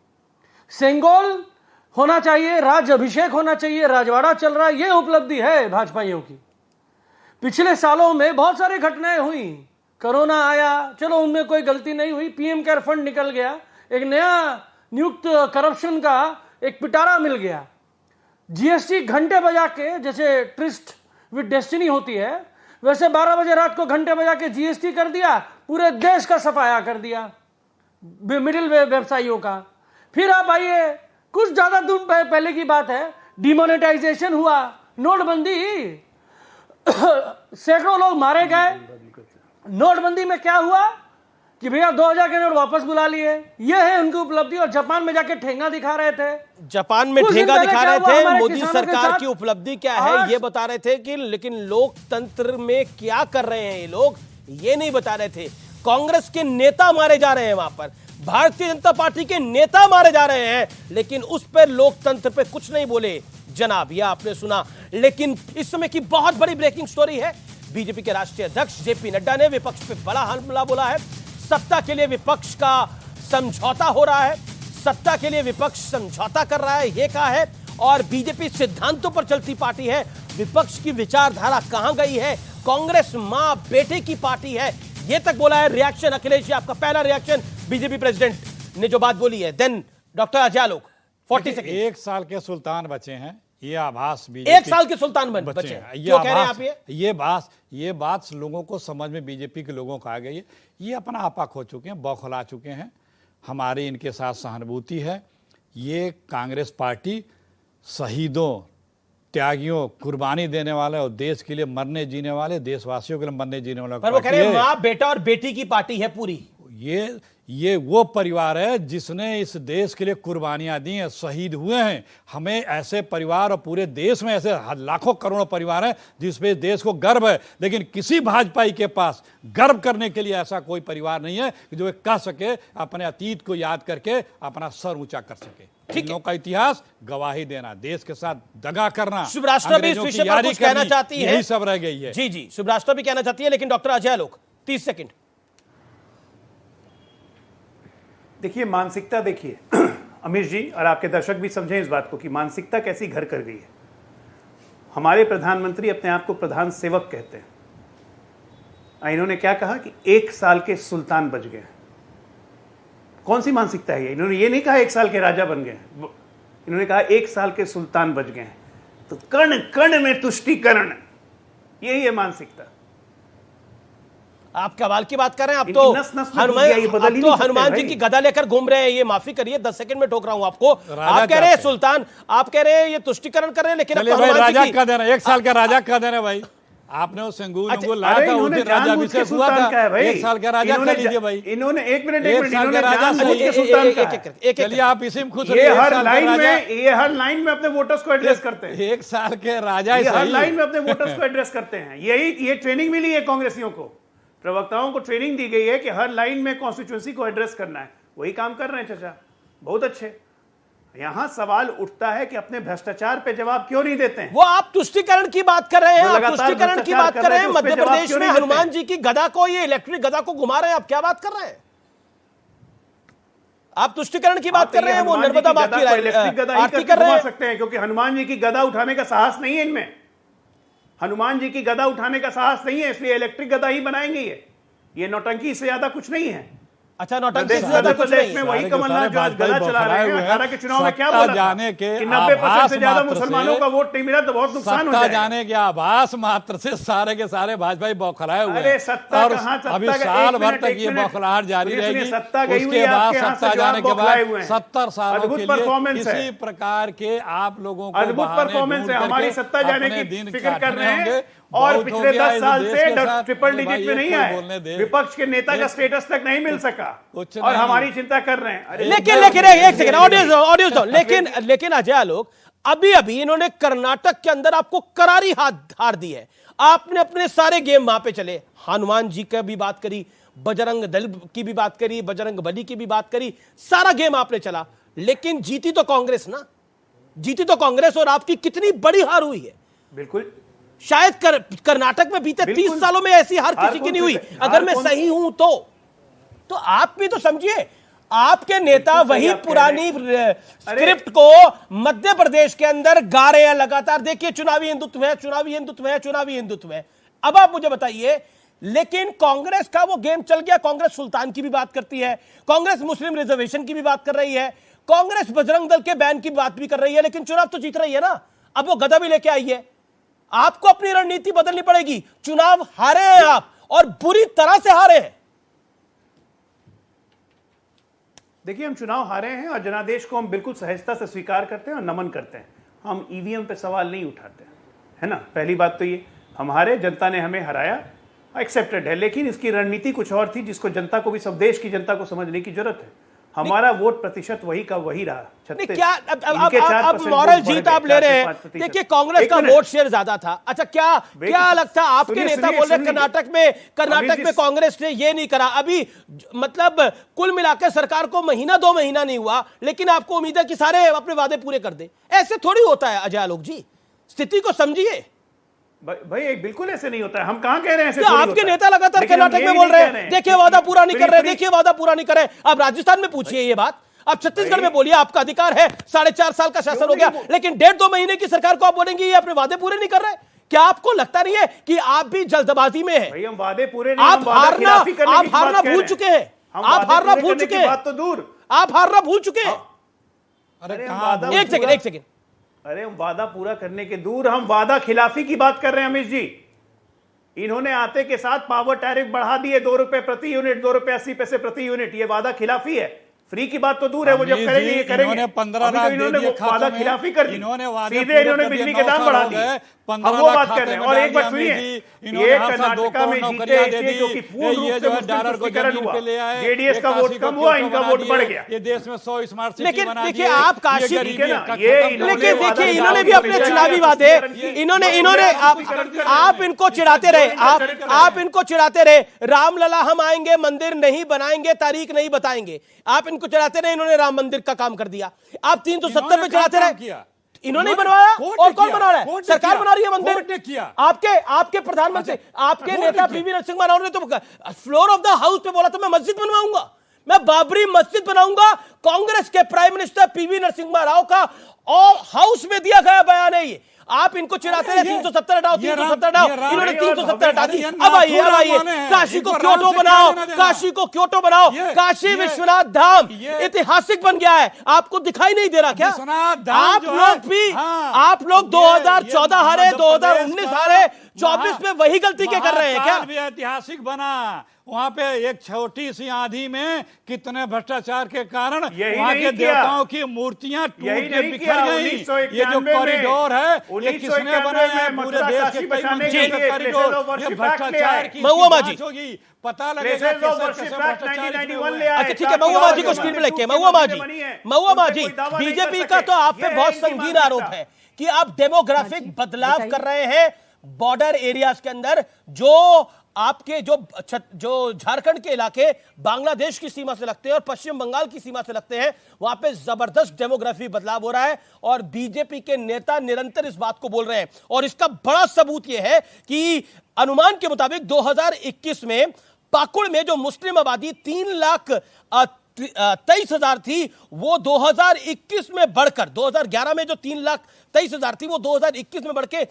सेंगोल होना चाहिए, राज अभिषेक होना चाहिए, राजवाड़ा चल रहा है, ये उपलब्धि है भाजपाइयों की। पिछले सालों में बहुत सारी घटनाएं हुई, कोरोना आया, चलो उनमें कोई गलती नहीं हुई, पीएम केयर फंड निकल गया, एक नया नियुक्त करप्शन का एक पिटारा मिल गया, जीएसटी घंटे बजा के, जैसे ट्रिस्ट विद डेस्टिनी होती है वैसे 12 बजे रात को घंटे बजा के जीएसटी कर दिया, पूरे देश का सफाया कर दिया मिडिल व्यवसायियों का। फिर आप आइए, कुछ ज्यादा दिन पहले की बात है, डिमोनेटाइजेशन हुआ, नोटबंदी, सैकड़ों लोग मारे गए। नोटबंदी में क्या हुआ कि भैया 2000 के नोट वापस बुला लिए, ये है उनकी उपलब्धि। और जापान में जाके ठेंगा दिखा रहे थे, जापान में ठेंगा दिखा रहे थे। मोदी सरकार की उपलब्धि क्या है ये बता रहे थे कि, लेकिन लोकतंत्र में क्या कर रहे हैं ये लोग ये नहीं बता रहे थे। कांग्रेस के नेता मारे जा रहे हैं वहां पर, भारतीय जनता पार्टी के नेता मारे जा रहे हैं, लेकिन उस पर लोकतंत्र पे कुछ नहीं बोले जनाब, यह आपने सुना। लेकिन इस समय की बहुत बड़ी ब्रेकिंग स्टोरी है, बीजेपी के राष्ट्रीय अध्यक्ष जेपी नड्डा ने विपक्ष पे बड़ा हमला बोला है। सत्ता के लिए विपक्ष का समझौता हो रहा है, सत्ता के लिए विपक्ष समझौता कर रहा है, यह कहा है। और बीजेपी सिद्धांतों पर चलती पार्टी है, विपक्ष की विचारधारा कहां गई है, कांग्रेस मां बेटे की पार्टी है, यह तक बोला है। रिएक्शन अखिलेश जी, आपका पहला रिएक्शन बीजेपी प्रेसिडेंट ने जो बात बोली है। Then doctor Ajay Alok, 40 second. 1 साल के सुल्तान बचे हैं, ये आभास भी 1 साल के सुल्तान बचे हैं, क्यों कह रहे हैं आप ये बात लोगों को समझ में, बीजेपी के लोगों को आ गई है। ये अपना आपा खो चुके हैं, बौखला चुके हैं, हमारी इनके साथ सहानुभूति है। ये कांग्रेस पार्टी शहीदों, त्यागियों, कुर्बानी देने वाले और देश के लिए मरने जीने वाले, देशवासियों के लिए मरने जीने वाले, पर वो कह रहे हैं मां बेटा और बेटी की पार्टी है पूरी। ये वो परिवार है जिसने इस देश के लिए कुर्बानियां दी हैं, शहीद हुए हैं। हमें ऐसे परिवार, और पूरे देश में ऐसे लाखों करोड़ों परिवार हैं जिस पे देश को गर्व है, लेकिन किसी भाजपाई के पास गर्व करने के लिए ऐसा कोई परिवार नहीं है जो ये कह सके, अपने अतीत को याद करके अपना सर ऊंचा कर सके। इन लोगों का इतिहास गवाही देना, देश के साथ दगा करना, शुभ राष्ट्र भी इस विषय पर कुछ कहना चाहती है, यही सब रह गई है। जी जी, शुभ राष्ट्र भी कहना चाहती है, लेकिन डॉक्टर अजय आलोक 30 सेकंड। देखिए, मानसिकता देखिए अमीश जी, और आपके दर्शक भी समझें इस बात को कि मानसिकता कैसी घर कर गई है। हमारे प्रधानमंत्री अपने आप को प्रधान सेवक कहते हैं, इन्होंने क्या कहा कि 1 साल के सुल्तान बच गए। कौन सी मानसिकता है ये? इन्होंने ये नहीं कहा 1 साल के राजा बन गए, इन्होंने कहा 1 साल के सुल्तान बच गए। तो कण कण में तुष्टीकरण, यही है मानसिकता। आप कमाल की बात कर रहे हैं। अब तो हनुमान जी की गदा लेकर घूम रहे हैं, ये माफी करिए 10 सेकंड में ठोक रहा हूं आपको। आप कह रहे हैं सुल्तान, आप कह रहे हैं ये तुष्टिकरण कर रहे हैं, लेकिन राजा का देना, 1 साल का राजा का देना भाई। आपने वो सिंगुल को लाया था, उनके राजा अभिषेक हुआ था, 1 साल का राजा कर लीजिए भाई। इन्होंने 1 मिनट चलिए, आप इसी में खुश रहिए। ये हर लाइन में अपने वोटर्स को एड्रेस करते हैं। 1 साल के राजा हर लाइन में अपने वोटर्स को एड्रेस करते हैं। ये ट्रेनिंग मिली है कांग्रेसियों को, प्रवक्ताओं को ट्रेनिंग दी गई है कि हर लाइन में कॉन्स्टिट्यूएंसी को एड्रेस करना है, वही काम कर रहे हैं चाचा, बहुत अच्छे। यहां सवाल उठता है कि अपने भ्रष्टाचार पे जवाब क्यों नहीं देते हैं? वो आप तुष्टीकरण की बात कर रहे हैं, आप तुष्टीकरण की बात कर रहे हैं। मध्य प्रदेश में हनुमान जी की गदा को, ये इलेक्ट्रिक गदा को घुमा रहे हैं, आप क्या बात कर रहे हैं? आप तुष्टिकरण की बात कर रहे हैं, वो नर्मदा बात की इलेक्ट्रिक गदा आरती कर रहे हैं सकते हैं, क्योंकि हनुमान जी की गदा उठाने का साहस नहीं है इनमें। हनुमान जी की गदा उठाने का साहस नहीं है, इसलिए इलेक्ट्रिक गदा ही बनाएंगे। ये नौटंकी से ज्यादा कुछ नहीं है। अच्छा, नौटंकी से ज्यादा कुछ नहीं में वही कमलनाथ जो आज गदा चला रहे हैं। 18 के चुनाव में क्या बोला था कि 90% से ज्यादा मुसलमानों का वोट नहीं मिला तो बहुत नुकसान हो जाएगा। जाने के आभास मात्र से सारे के सारे भाजपा बौखलाए हुए। अरे सत्ता और कहां, अभी साल भर तक ये बौखलाहट जारी रहेगी। सत्ता गई हुई उसके बाद है, सत्ता जाने के बाद 70 सालों अद्भुत के लिए परफॉर्मेंस है। इसी प्रकार के आप लोगों को अद्भुत परफॉर्मेंस है। हमारी सत्ता जाने की फिक्र कर रहे हैं और पिछले 10 साल से ट्रिपल डिजिट में नहीं आए, विपक्ष के नेता का स्टेटस तक नहीं मिल सका और हमारी चिंता कर रहे हैं। लेकिन एक सेकंड, ऑडियंस दो। लेकिन अजय आलोक, अभी इन्होंने कर्नाटक के अंदर आपको करारी हार दी है। आपने अपने सारे गेम वहां पे चले, हनुमान जी का भी बात करी, बजरंग दल की भी बात करी, बजरंग बली की भी बात करी, सारा गेम आपने चला, लेकिन जीती तो कांग्रेस ना, जीती तो कांग्रेस। और आपकी कितनी बड़ी हार हुई है। बिल्कुल, शायद कर्नाटक में बीते 30 सालों में ऐसी हार किसी की नहीं हुई, अगर मैं सही हूं तो आप भी तो समझिए, आपके नेता वही पुरानी स्क्रिप्ट को मध्य प्रदेश के अंदर गा रहे हैं लगातार। देखिए, चुनावी हिंदुत्व है, चुनावी हिंदुत्व है, चुनावी हिंदुत्व है। अब आप मुझे बताइए, लेकिन कांग्रेस का वो गेम चल गया। कांग्रेस सुल्तान की भी बात करती है, कांग्रेस मुस्लिम रिजर्वेशन की भी बात कर रही है, कांग्रेस बजरंग दल के बैन की बात भी कर रही है, लेकिन चुनाव तो जीत रही है ना। अब वो गदा भी लेके आई है। आपको अपनी रणनीति बदलनी पड़ेगी। चुनाव हारे हैं आप, और बुरी तरह से हारे हैं। देखिए, हम चुनाव हारे हैं और जनादेश को हम बिल्कुल सहजता से स्वीकार करते हैं और नमन करते हैं। हम ईवीएम पे सवाल नहीं उठाते, है ना। पहली बात तो ये, हम हारे, जनता ने हमें हराया, एक्सेप्टेड है। लेकिन इसकी रणनीति कुछ और थी, जिसको जनता को भी, सब देश की जनता को समझने की जरूरत है। हमारा वोट प्रतिशत वही का वही रहा। क्या अब मॉरल जीत आप ले रहे हैं? देखिए, कांग्रेस का वोट शेयर ज्यादा था। अच्छा, क्या लगता है आपके नेता बोल रहे कर्नाटक में कांग्रेस ने ये नहीं करा। अभी मतलब कुल मिलाकर सरकार को महीना 2 महीना नहीं हुआ, लेकिन आपको उम्मीद है कि सारे अपने वादे पूरे कर दे। ऐसे थोड़ी होता है अजय आलोक जी, स्थिति को समझिए भाई। बिल्कुल ऐसे नहीं होता है। हम कहां कह रहे हैं ऐसे? आपके नेता लगातार कर्नाटक में बोल रहे हैं, देखिए वादा पूरा नहीं कर रहे, देखिए वादा पूरा नहीं कर रहे। अब राजस्थान में पूछिए ये बात, अब छत्तीसगढ़ में बोलिए, आपका अधिकार है। 4.5 साल का शासन हो गया, लेकिन 1.5-2 महीने की सरकार को आप बोलेंगे ये अपने वादे पूरे नहीं कर रहे। क्या आपको लगता नहीं है कि आप भी जल्दबाजी में हैं? हम वादे पूरे नहीं, आप हारना भूल चुके हैं। आप हारना भूल चुके हैं। बात तो दूर, आप हारना भूल चुके हैं। एक सेकंड, अरे हम वादा पूरा करने के दूर, हम वादा खिलाफी की बात कर रहे हैं अमित जी। इन्होंने आते के साथ पावर टैरिफ बढ़ा दिए, 2 रुपए प्रति यूनिट, 2 रुपए 80 पैसे प्रति यूनिट। ये वादा खिलाफी है। फ्री की बात तो दूर है, वो जब करेंगे ये करेंगे। इन्होंने 15 लाख इन्होंने वादा खिलाफी कर दी, सीधे इन्होंने बिजली के दाम बढ़ा दिए। हम वो बात कर रहे हैं। और एक बात सुनिए, ये कर्नाटका में जीते इसलिए क्योंकि पूर्ण रूप से मुस्लिम तुष्टीकरण हुआ, जेडीएस का वोट कम हुआ, इनका वोट बढ़ गया। ये देश में 100 स्मार्ट सिटी लेकिन बना दिए। देखिए, आप काशी, लेकिन देखिए इन्होंने भी अपने चुनावी वादे, इन्होंने आप इनको चिढ़ाते रहे, आप इनको चिढ़ाते रहे, रामलला हम आएंगे, मंदिर नहीं बनाएंगे, तारीख नहीं बताएंगे। आप इनको चिढ़ाते रहे, इन्होंने राम मंदिर का काम कर दिया। आप 370 पे चिढ़ाते रहे, इन्होंने बनवाया। और कौन बना रहा है? सरकार बना रही है मंदिर। आपके प्रधानमंत्री, आपके नेता पीवी नरसिम्हा राव ने तो फ्लोर ऑफ द हाउस पे बोला था मैं मस्जिद बनवाऊंगा, मैं बाबरी मस्जिद बनाऊंगा। कांग्रेस के prime minister PV Narasimha Rao का और हाउस में दिया गया बयान है ये। आप इनको चिढ़ाते हैं 370 हटाओ, 370 हटाओ, इन्होंने 370 हटा दी। अब आइए काशी को क्योटो बनाओ, काशी को क्योटो बनाओ। काशी विश्वनाथ धाम ऐतिहासिक बन गया है, आपको दिखाई नहीं दे रहा क्या? आप लोग भी, आप लोग 2014 हारे, 2019 हारे, 24 में वही गलती के कर रहे हैं क्या? भी ऐतिहासिक बना, वहां पे एक छोटी सी आंधी में कितने भ्रष्टाचार के कारण वहां के देवताओं की मूर्तियां टूट के बिखर गई। ये जो कॉरिडोर है, ये किसने बनाया है? पूरे देश के कई मंदिरों का कॉरिडोर, ये भ्रष्टाचार की जांच होगी, पता लगेगा अच्छा ठीक है। महुआ जी को स्क्रीन पे लेके, महुआ जी, बीजेपी का तो आप पे बहुत संगीन आरोप है कि आप डेमोग्राफिक बदलाव कर रहे हैं बॉर्डर एरियाज के अंदर। जो आपके जो झारखंड के इलाके बांग्लादेश की सीमा से लगते हैं और पश्चिम बंगाल की सीमा से लगते हैं, वहां पे जबरदस्त डेमोग्राफी बदलाव हो रहा है और बीजेपी के नेता निरंतर इस बात को बोल रहे हैं। और इसका बड़ा सबूत यह है कि अनुमान के मुताबिक 2021 में पाकुड़ में जो मुस्लिम आबादी 3 लाख 23,000 थी वो 2021 में बढ़कर 2011 में जो 3,23,000 थी वो 2021 में बढ़ के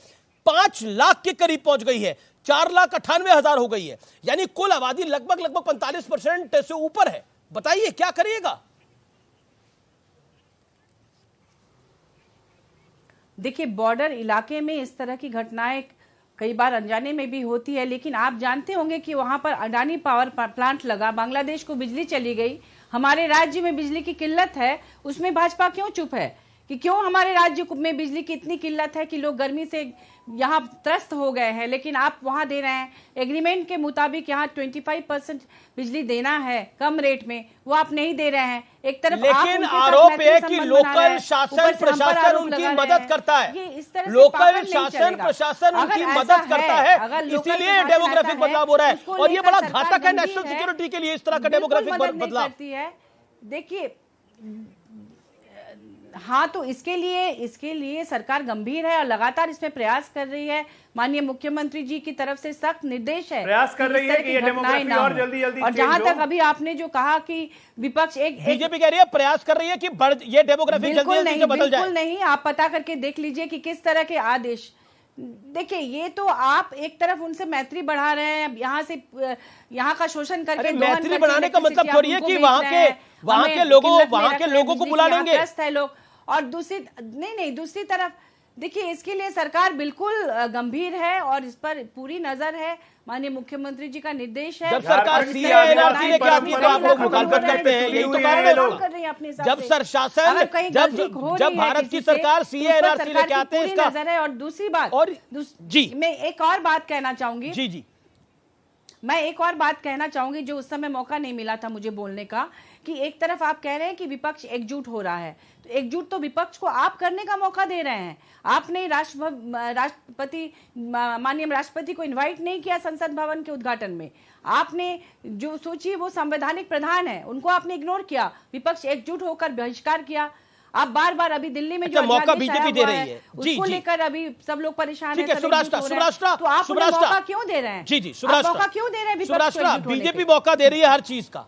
5 लाख के करीब पहुंच गई है, 4,98,000 हो गई है। यानी कुल आबादी लगभग 45% से ऊपर है। बताइए क्या करिएगा? देखिए, बॉर्डर इलाके में इस तरह की घटनाएं कई बार अनजाने में भी होती है, लेकिन आप जानते होंगे कि वहां पर अडानी पावर प्लांट लगा, बांग्लादेश को बिजली चली गई, हमारे राज्य में बिजली की किल्लत है, उसमें भाजपा क्यों चुप है? कि क्यों हमारे राज्य में बिजली की इतनी किल्लत है कि लोग गर्मी से यहाँ त्रस्त हो गए हैं, लेकिन आप वहां दे रहे हैं एग्रीमेंट के मुताबिक, यहाँ 25% बिजली देना है कम रेट में, वो आप नहीं दे रहे हैं। एक तरफ लेकिन आरोप है कि लोकल शासन प्रशासन उनकी मदद करता है, लोकल शासन प्रशासन उनकी मदद करता है, इसीलिए डेमोग्राफिक बदलाव हो रहा है और ये बड़ा घातक है नेशनल सिक्योरिटी के लिए, इस तरह का डेमोग्राफिक बदलाव। देखिए, हाँ, तो इसके लिए सरकार गंभीर है और लगातार इसमें प्रयास कर रही है। माननीय मुख्यमंत्री जी की तरफ से सख्त निर्देश है, प्रयास कर रही है कि ये डेमोग्राफी और जल्दी और जहां तक अभी आपने जो कहा कि विपक्ष बीजेपी कह रही है, प्रयास कर रही है कि ये डेमोग्राफी जल्दी से बदल जाए। बिल्कुल नहीं, आप पता करके देख लीजिए कि किस तरह के आदेश। देखिए, ये तो आप एक तरफ उनसे मैत्री बढ़ा रहे हैं, यहाँ का शोषण करके, मैत्री बढ़ाने का मतलब थोड़ी है कि वहाँ के लोगों को बुला लेंगे लोग। और दूसरी तरफ देखिए, इसके लिए सरकार बिल्कुल गंभीर है और इस पर पूरी नजर है। माननीय मुख्यमंत्री जी का निर्देश है। जब सरकार सीएए-एनआरसी लेके आती है तो आप लोग मुखालफत करते हैं, यही तो कारण है लोग। जब शासन जब भारत की सरकार सीएए-एनआरसी लेके आते हैं, इसका नजर है। और दूसरी बात, और जी मैं एक और बात कहना चाहूंगी, जी मैं एक और बात कहना चाहूंगी जो उस समय मौका नहीं मिला था मुझे बोलने का, कि एक तरफ आप कह रहे हैं कि विपक्ष एकजुट हो रहा है, तो एकजुट तो विपक्ष को आप करने का मौका दे रहे हैं। आपने माननीय राष्ट्रपति को इनवाइट नहीं किया संसद भवन के उद्घाटन में। आपने जो सोचिए वो संवैधानिक प्रधान है, उनको आपने इग्नोर किया, विपक्ष एकजुट होकर बहिष्कार किया। आप बार-बार अभी दिल्ली में जो मौका बीजेपी दे रही है उसको लेकर अभी सब लोग परेशान हैं। सुब्राष्ट्रा, तो आप मौका क्यों दे रहे हैं? जी सुब्राष्ट्रा, मौका क्यों दे रहे हैं? सुब्राष्ट्रा, बीजेपी मौका दे रही है हर चीज का,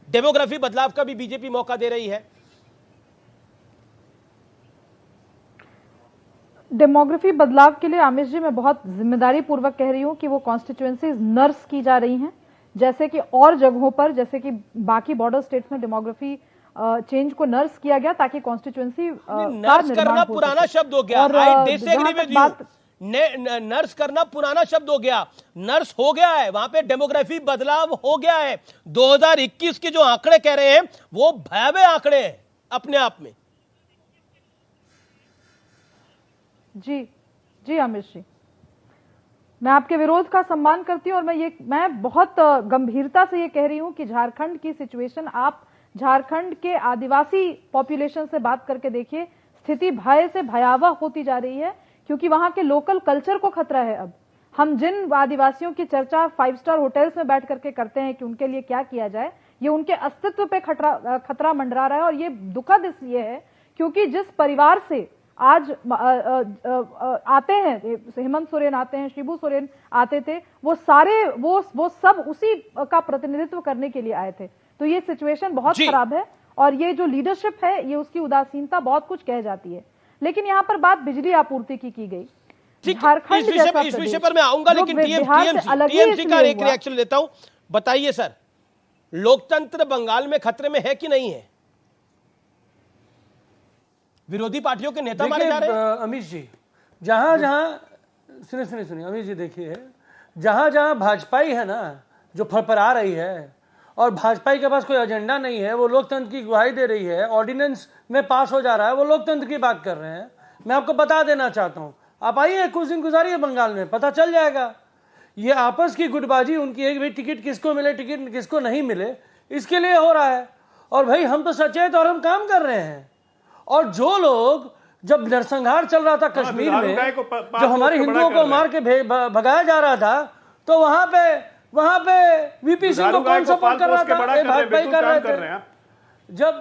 डेमोग्राफी बदलाव का भी बीजेपी मौका दे रही है। डेमोग्राफी बदलाव के लिए आमिष जी मैं बहुत जिम्मेदारी पूर्वक कह रही हूं कि वो कॉन्स्टिट्यूएंसीज नर्स की जा रही हैं, जैसे कि और जगहों पर, जैसे कि बाकी बॉर्डर स्टेट्स में डेमोग्राफी चेंज को नर्स किया गया ताकि कॉन्स्टिट्यूएंसी नर्स करना पुराना शब्द हो गया। I disagree with you. Nurse करना पुराना शब्द हो गया, नर्स हो गया है, वहां पे डेमोग्राफी बदलाव हो गया है। 2021 के जो आंकड़े कह रहे हैं वो भयावह आंकड़े हैं अपने आप में। जी आमिर जी, मैं आपके विरोध का सम्मान करती हूं और मैं बहुत गंभीरता से ये कह रही हूं कि झारखंड की सिचुएशन, आप झारखंड के आदिवासी पॉपुलेशन से बात करके देखिए, स्थिति भय से भयावह होती जा रही है, क्योंकि वहां के लोकल कल्चर को खतरा है। अब हम जिन आदिवासियों की चर्चा 5 स्टार होटल्स में बैठ करके करते हैं कि उनके लिए क्या किया जाए, ये उनके अस्तित्व पे खतरा मंडरा रहा है। और ये दुखद इसलिए है क्योंकि जिस परिवार से आज आते हैं, हेमंत सोरेन आते हैं, शिबू सोरेन आते थे, वो सारे वो सब उसी का प्रतिनिधित्व करने के लिए आए थे। तो ये सिचुएशन बहुत खराब है और ये जो लीडरशिप है, ये उसकी उदासीनता बहुत कुछ कह जाती है। लेकिन यहाँ पर बात बिजली आपूर्ति की गई। झारखंड इस विषय पर मैं आऊंगा, लेकिन टीएमसी का एक रिएक्शन लेता हूं। बताइए सर, लोकतंत्र बंगाल में खतरे में है कि नहीं है? विरोधी पार्टियों के नेता मारे जा रहे हैं। अमित जी, सुनिए अमित जी, देखिए, जहां भाजपाई है ना जो फरफरा रही है और भाजपा के पास कोई एजेंडा नहीं है, वो लोकतंत्र की गुहाई दे रही है, ऑर्डिनेंस में पास हो जा रहा है, वो लोकतंत्र की बात कर रहे हैं। मैं आपको बता देना चाहता हूं, आप आइए कुछ दिन गुजारिए बंगाल में, पता चल जाएगा। ये आपस की गुटबाजी उनकी है कि भाई टिकट किसको मिले, टिकट किसको नहीं मिले, इसके लिए हो रहा है। और भाई हम तो सचेत और हम काम कर रहे हैं। और जो लोग, जब नरसंहार चल रहा था कश्मीर में, जब हमारे हिंदुओं को मार के भगाया जा रहा था, तो वहां पे वीपी सिंह को कौन सपोर्ट कर रहा था? भाई कर रहे थे। जब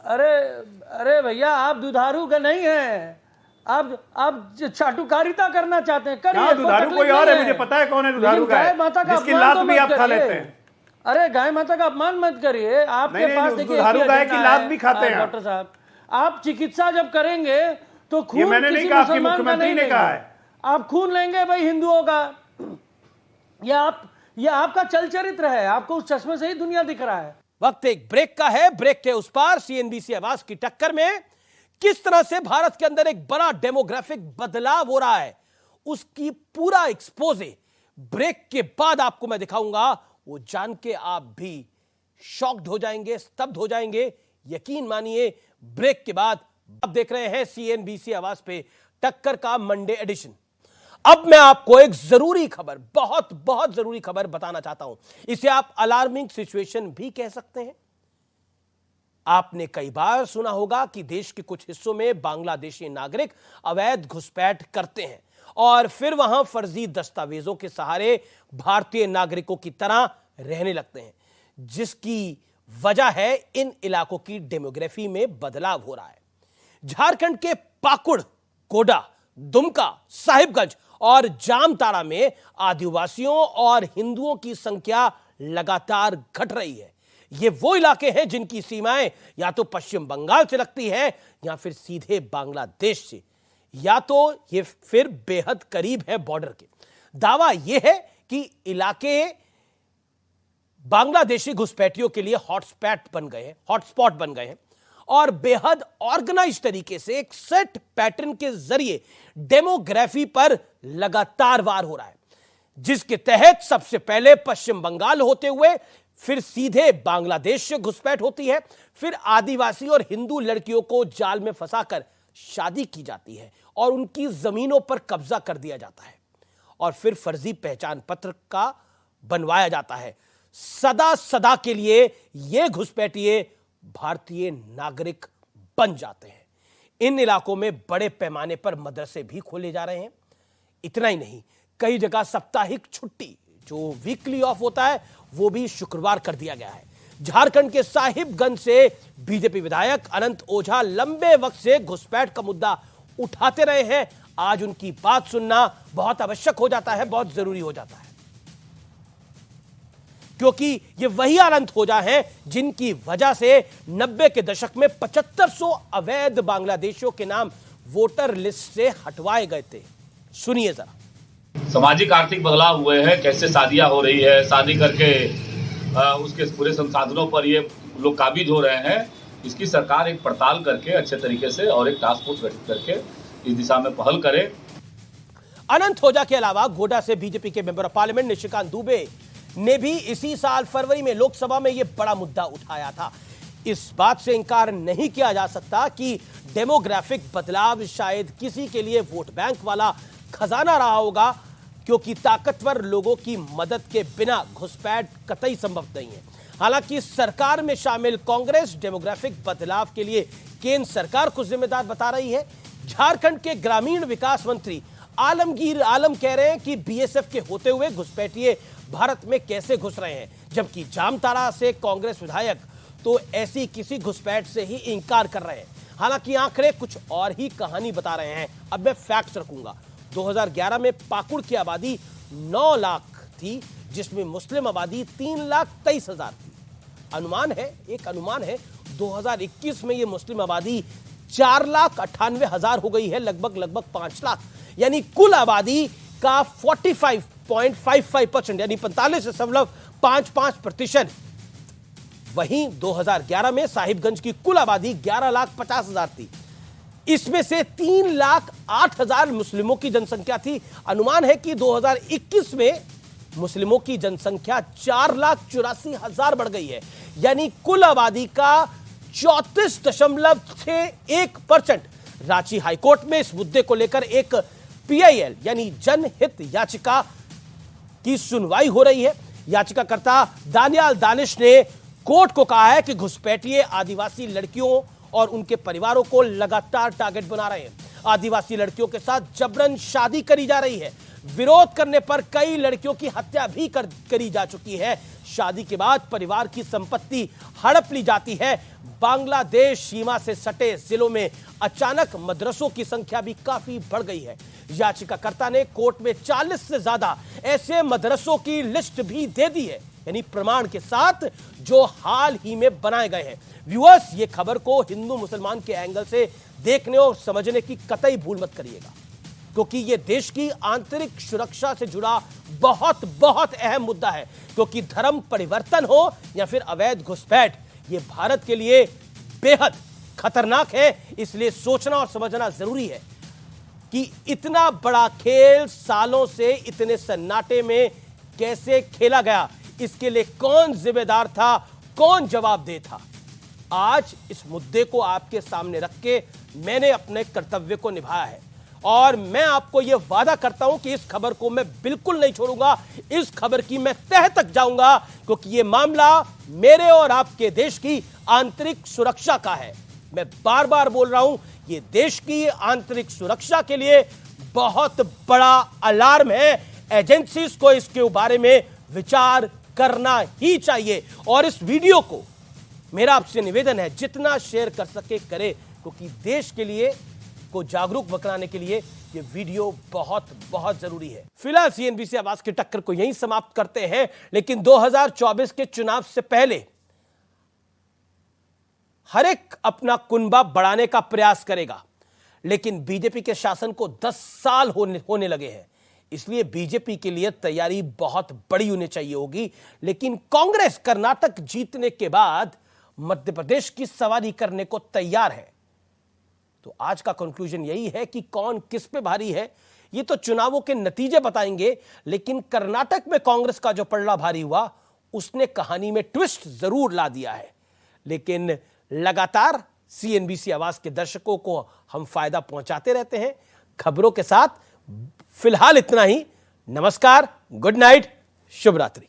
अरे भैया, आप दुधारू का नहीं है, आप चाटुकारिता करना चाहते हैं, करिए। दुधारू कोई और है, मुझे पता है कौन है दुधारू का है, जिसकी लात भी आप खा लेते हैं। अरे गाय माता का अपमान मत करिए। आपके पास देखिए दुधारू गाय की लात भी खाते हैं डॉक्टर साहब। आप चिकित्सा जब करेंगे तो खून मैंने नहीं कहा, आपकी मुख्यमंत्री ने कहा है। आप खून लेंगे भाई हिंदुओं का। ये आपका चल चरित्र है, आपको उस चश्मे से ही दुनिया दिख रहा है। वक्त एक ब्रेक का है। ब्रेक के उस पार सीएनबीसी आवाज की टक्कर में किस तरह से भारत के अंदर एक बड़ा डेमोग्राफिक बदलाव हो रहा है, उसकी पूरा एक्सपोजे ब्रेक के बाद आपको मैं दिखाऊंगा। वो जान के आप भी शॉक्ड हो जाएंगे, स्तब्ध हो जाएंगे। यकीन मानिए, ब्रेक के बाद आप देख रहे हैं सीएनबीसी आवाज पे टक्कर का मंडे एडिशन। अब मैं आपको एक जरूरी खबर, बहुत बहुत जरूरी खबर बताना चाहता हूं। इसे आप अलार्मिंग सिचुएशन भी कह सकते हैं। आपने कई बार सुना होगा कि देश के कुछ हिस्सों में बांग्लादेशी नागरिक अवैध घुसपैठ करते हैं और फिर वहां फर्जी दस्तावेजों के सहारे भारतीय नागरिकों की तरह रहने लगते हैं, जिसकी वजह है इन इलाकों की डेमोग्राफी में बदलाव हो रहा है। झारखंड के पाकुड़, गोड्डा, दुमका, साहिबगंज और जामताड़ा में आदिवासियों और हिंदुओं की संख्या लगातार घट रही है। ये वो इलाके हैं जिनकी सीमाएं या तो पश्चिम बंगाल से लगती है या फिर सीधे बांग्लादेश से, या तो ये फिर बेहद करीब है बॉर्डर के। दावा यह है कि इलाके बांग्लादेशी घुसपैठियों के लिए हॉटस्पॉट बन गए हैं और बेहद ऑर्गेनाइज तरीके से एक सेट पैटर्न के जरिए डेमोग्राफी पर लगातार वार हो रहा है, जिसके तहत सबसे पहले पश्चिम बंगाल होते हुए फिर सीधे बांग्लादेश से घुसपैठ होती है, फिर आदिवासी और हिंदू लड़कियों को जाल में फंसाकर शादी की जाती है और उनकी जमीनों पर कब्जा कर दिया जाता है और फिर फर्जी पहचान पत्र का बनवाया जाता है। सदा सदा के लिए ये घुसपैठिए भारतीय नागरिक बन जाते हैं। इन इलाकों में बड़े पैमाने पर मदरसे भी खोले जा रहे हैं। इतना ही नहीं, कई जगह साप्ताहिक छुट्टी, जो वीकली ऑफ होता है, वो भी शुक्रवार कर दिया गया है। झारखंड के साहिबगंज से बीजेपी विधायक अनंत ओझा लंबे वक्त से घुसपैठ का मुद्दा उठाते रहे हैं। आज उनकी बात सुनना बहुत आवश्यक हो जाता है, बहुत जरूरी हो जाता है, क्योंकि ये वही अनंत ओझा हैं जिनकी वजह से 90 के दशक में 7500 अवैध बांग्लादेशियों के नाम वोटर लिस्ट से हटवाए गए थे। सुनिए जरा। सामाजिक आर्थिक बदलाव हुए हैं, कैसे शादियां हो रही है, शादी करके उसके पूरे संसाधनों पर ये लोग काबिज हो रहे हैं। इसकी सरकार एक पड़ताल करके अच्छे तरीके से और एक टास्क फोर्स गठित करके इस दिशा में पहल करे। अनंत ओझा के अलावा गोड्डा से बीजेपी के member of parliament Nishikant Dubey ने भी इसी साल फरवरी में लोकसभा में यह बड़ा मुद्दा उठाया था। इस बात से इंकार नहीं किया जा सकता कि डेमोग्राफिक बदलाव शायद किसी के लिए वोट बैंक वाला खजाना रहा होगा, क्योंकि ताकतवर लोगों की मदद के बिना घुसपैठ कतई संभव नहीं है। हालांकि सरकार में शामिल कांग्रेस डेमोग्राफिक बदलाव के लिए केंद्र सरकार को जिम्मेदार बता रही है। झारखंड के ग्रामीण विकास मंत्री आलमगीर आलम कह रहे हैं कि बीएसएफ के होते हुए घुसपैठिए भारत में कैसे घुस रहे हैं, जबकि जामताड़ा से कांग्रेस विधायक तो ऐसी किसी घुसपैठ से ही इंकार कर रहे हैं। हालांकि आंकड़े कुछ और ही कहानी बता रहे हैं। अब मैं फैक्ट्स रखूंगा। 2011 में पाकुड़ की आबादी 9 लाख थी, जिसमें मुस्लिम आबादी 3,23,000 थी। अनुमान है 2021 में ये मुस्लिम आबादी 4,98,000 हो गई है, लगभग 5 लाख। यानी कुल आबादी का 45.55% यानी 45.55%। वहीं 2011 में साहिबगंज की कुल आबादी 11,50,000 थी। इसमें से 3,08,000 मुस्लिमों की जनसंख्या थी। अनुमान है कि 2021 में मुस्लिमों की जनसंख्या 4,84,000 बढ़ गई है। यानी कुल आबादी का 34.61%। रांची हाईकोर्ट में इस मुद्दे को लेकर एक पीआईएल यानी जनहित याचिका की सुनवाई हो रही है। याचिकाकर्ता दानियाल दानिश ने कोर्ट को कहा है कि घुसपैठिए आदिवासी लड़कियों और उनके परिवारों को लगातार टारगेट बना रहे हैं। आदिवासी लड़कियों के साथ जबरन शादी करी जा रही है। विरोध करने पर कई लड़कियों की हत्या भी करी जा चुकी है। शादी के बाद परिवार की संपत्ति हड़प ली जाती है। बांग्लादेश सीमा से सटे जिलों में अचानक मदरसों की संख्या भी काफी बढ़ गई है। याचिकाकर्ता ने कोर्ट में 40 से ज्यादा ऐसे मदरसों की लिस्ट भी दे दी है, यानी प्रमाण के साथ, जो हाल ही में बनाए गए हैं। व्यूअर्स, ये खबर को हिंदू मुसलमान के एंगल से देखने और समझने की कतई भूल मत करिएगा, क्योंकि ये देश की आंतरिक सुरक्षा से जुड़ा बहुत बहुत अहम मुद्दा है। क्योंकि धर्म परिवर्तन हो या फिर अवैध घुसपैठ, ये भारत के लिए बेहद खतरनाक है। इसलिए सोचना और समझना जरूरी है कि इतना बड़ा खेल सालों से इतने सन्नाटे में कैसे खेला गया, इसके लिए कौन जिम्मेदार था, कौन जवाबदेह था। आज इस मुद्दे को आपके सामने रख के मैंने अपने कर्तव्य को निभाया है और मैं आपको यह वादा करता हूं कि इस खबर को मैं बिल्कुल नहीं छोड़ूंगा। इस खबर की मैं तह तक जाऊंगा, क्योंकि यह मामला मेरे और आपके देश की आंतरिक सुरक्षा का है। मैं बार बार बोल रहा हूं, यह देश की आंतरिक सुरक्षा के लिए बहुत बड़ा अलार्म है। एजेंसीज को इसके बारे में विचार करना ही चाहिए। और इस वीडियो को मेरा आपसे निवेदन है, जितना शेयर कर सके करें, क्योंकि देश के लिए को जागरूक बनाने के लिए ये वीडियो बहुत बहुत जरूरी है। फिलहाल सीएनबीसी आवाज की टक्कर को यहीं समाप्त करते हैं, लेकिन 2024 के चुनाव से पहले हर एक अपना कुनबा बढ़ाने का प्रयास करेगा, लेकिन बीजेपी के शासन को 10 साल होने लगे हैं। इसलिए बीजेपी के लिए तैयारी बहुत बड़ी होनी चाहिए होगी। लेकिन कांग्रेस कर्नाटक जीतने के बाद मध्य प्रदेश की सवारी करने को तैयार है। तो आज का कंक्लूजन यही है कि कौन किस पे भारी है, ये तो चुनावों के नतीजे बताएंगे। लेकिन कर्नाटक में कांग्रेस का जो पलड़ा भारी हुआ, उसने कहानी में ट्विस्ट जरूर ला दिया है। लेकिन लगातार सीएनबीसी आवाज के दर्शकों को हम फायदा पहुंचाते रहते हैं खबरों के साथ। फिलहाल इतना ही। नमस्कार, गुड नाइट, शुभ रात्रि।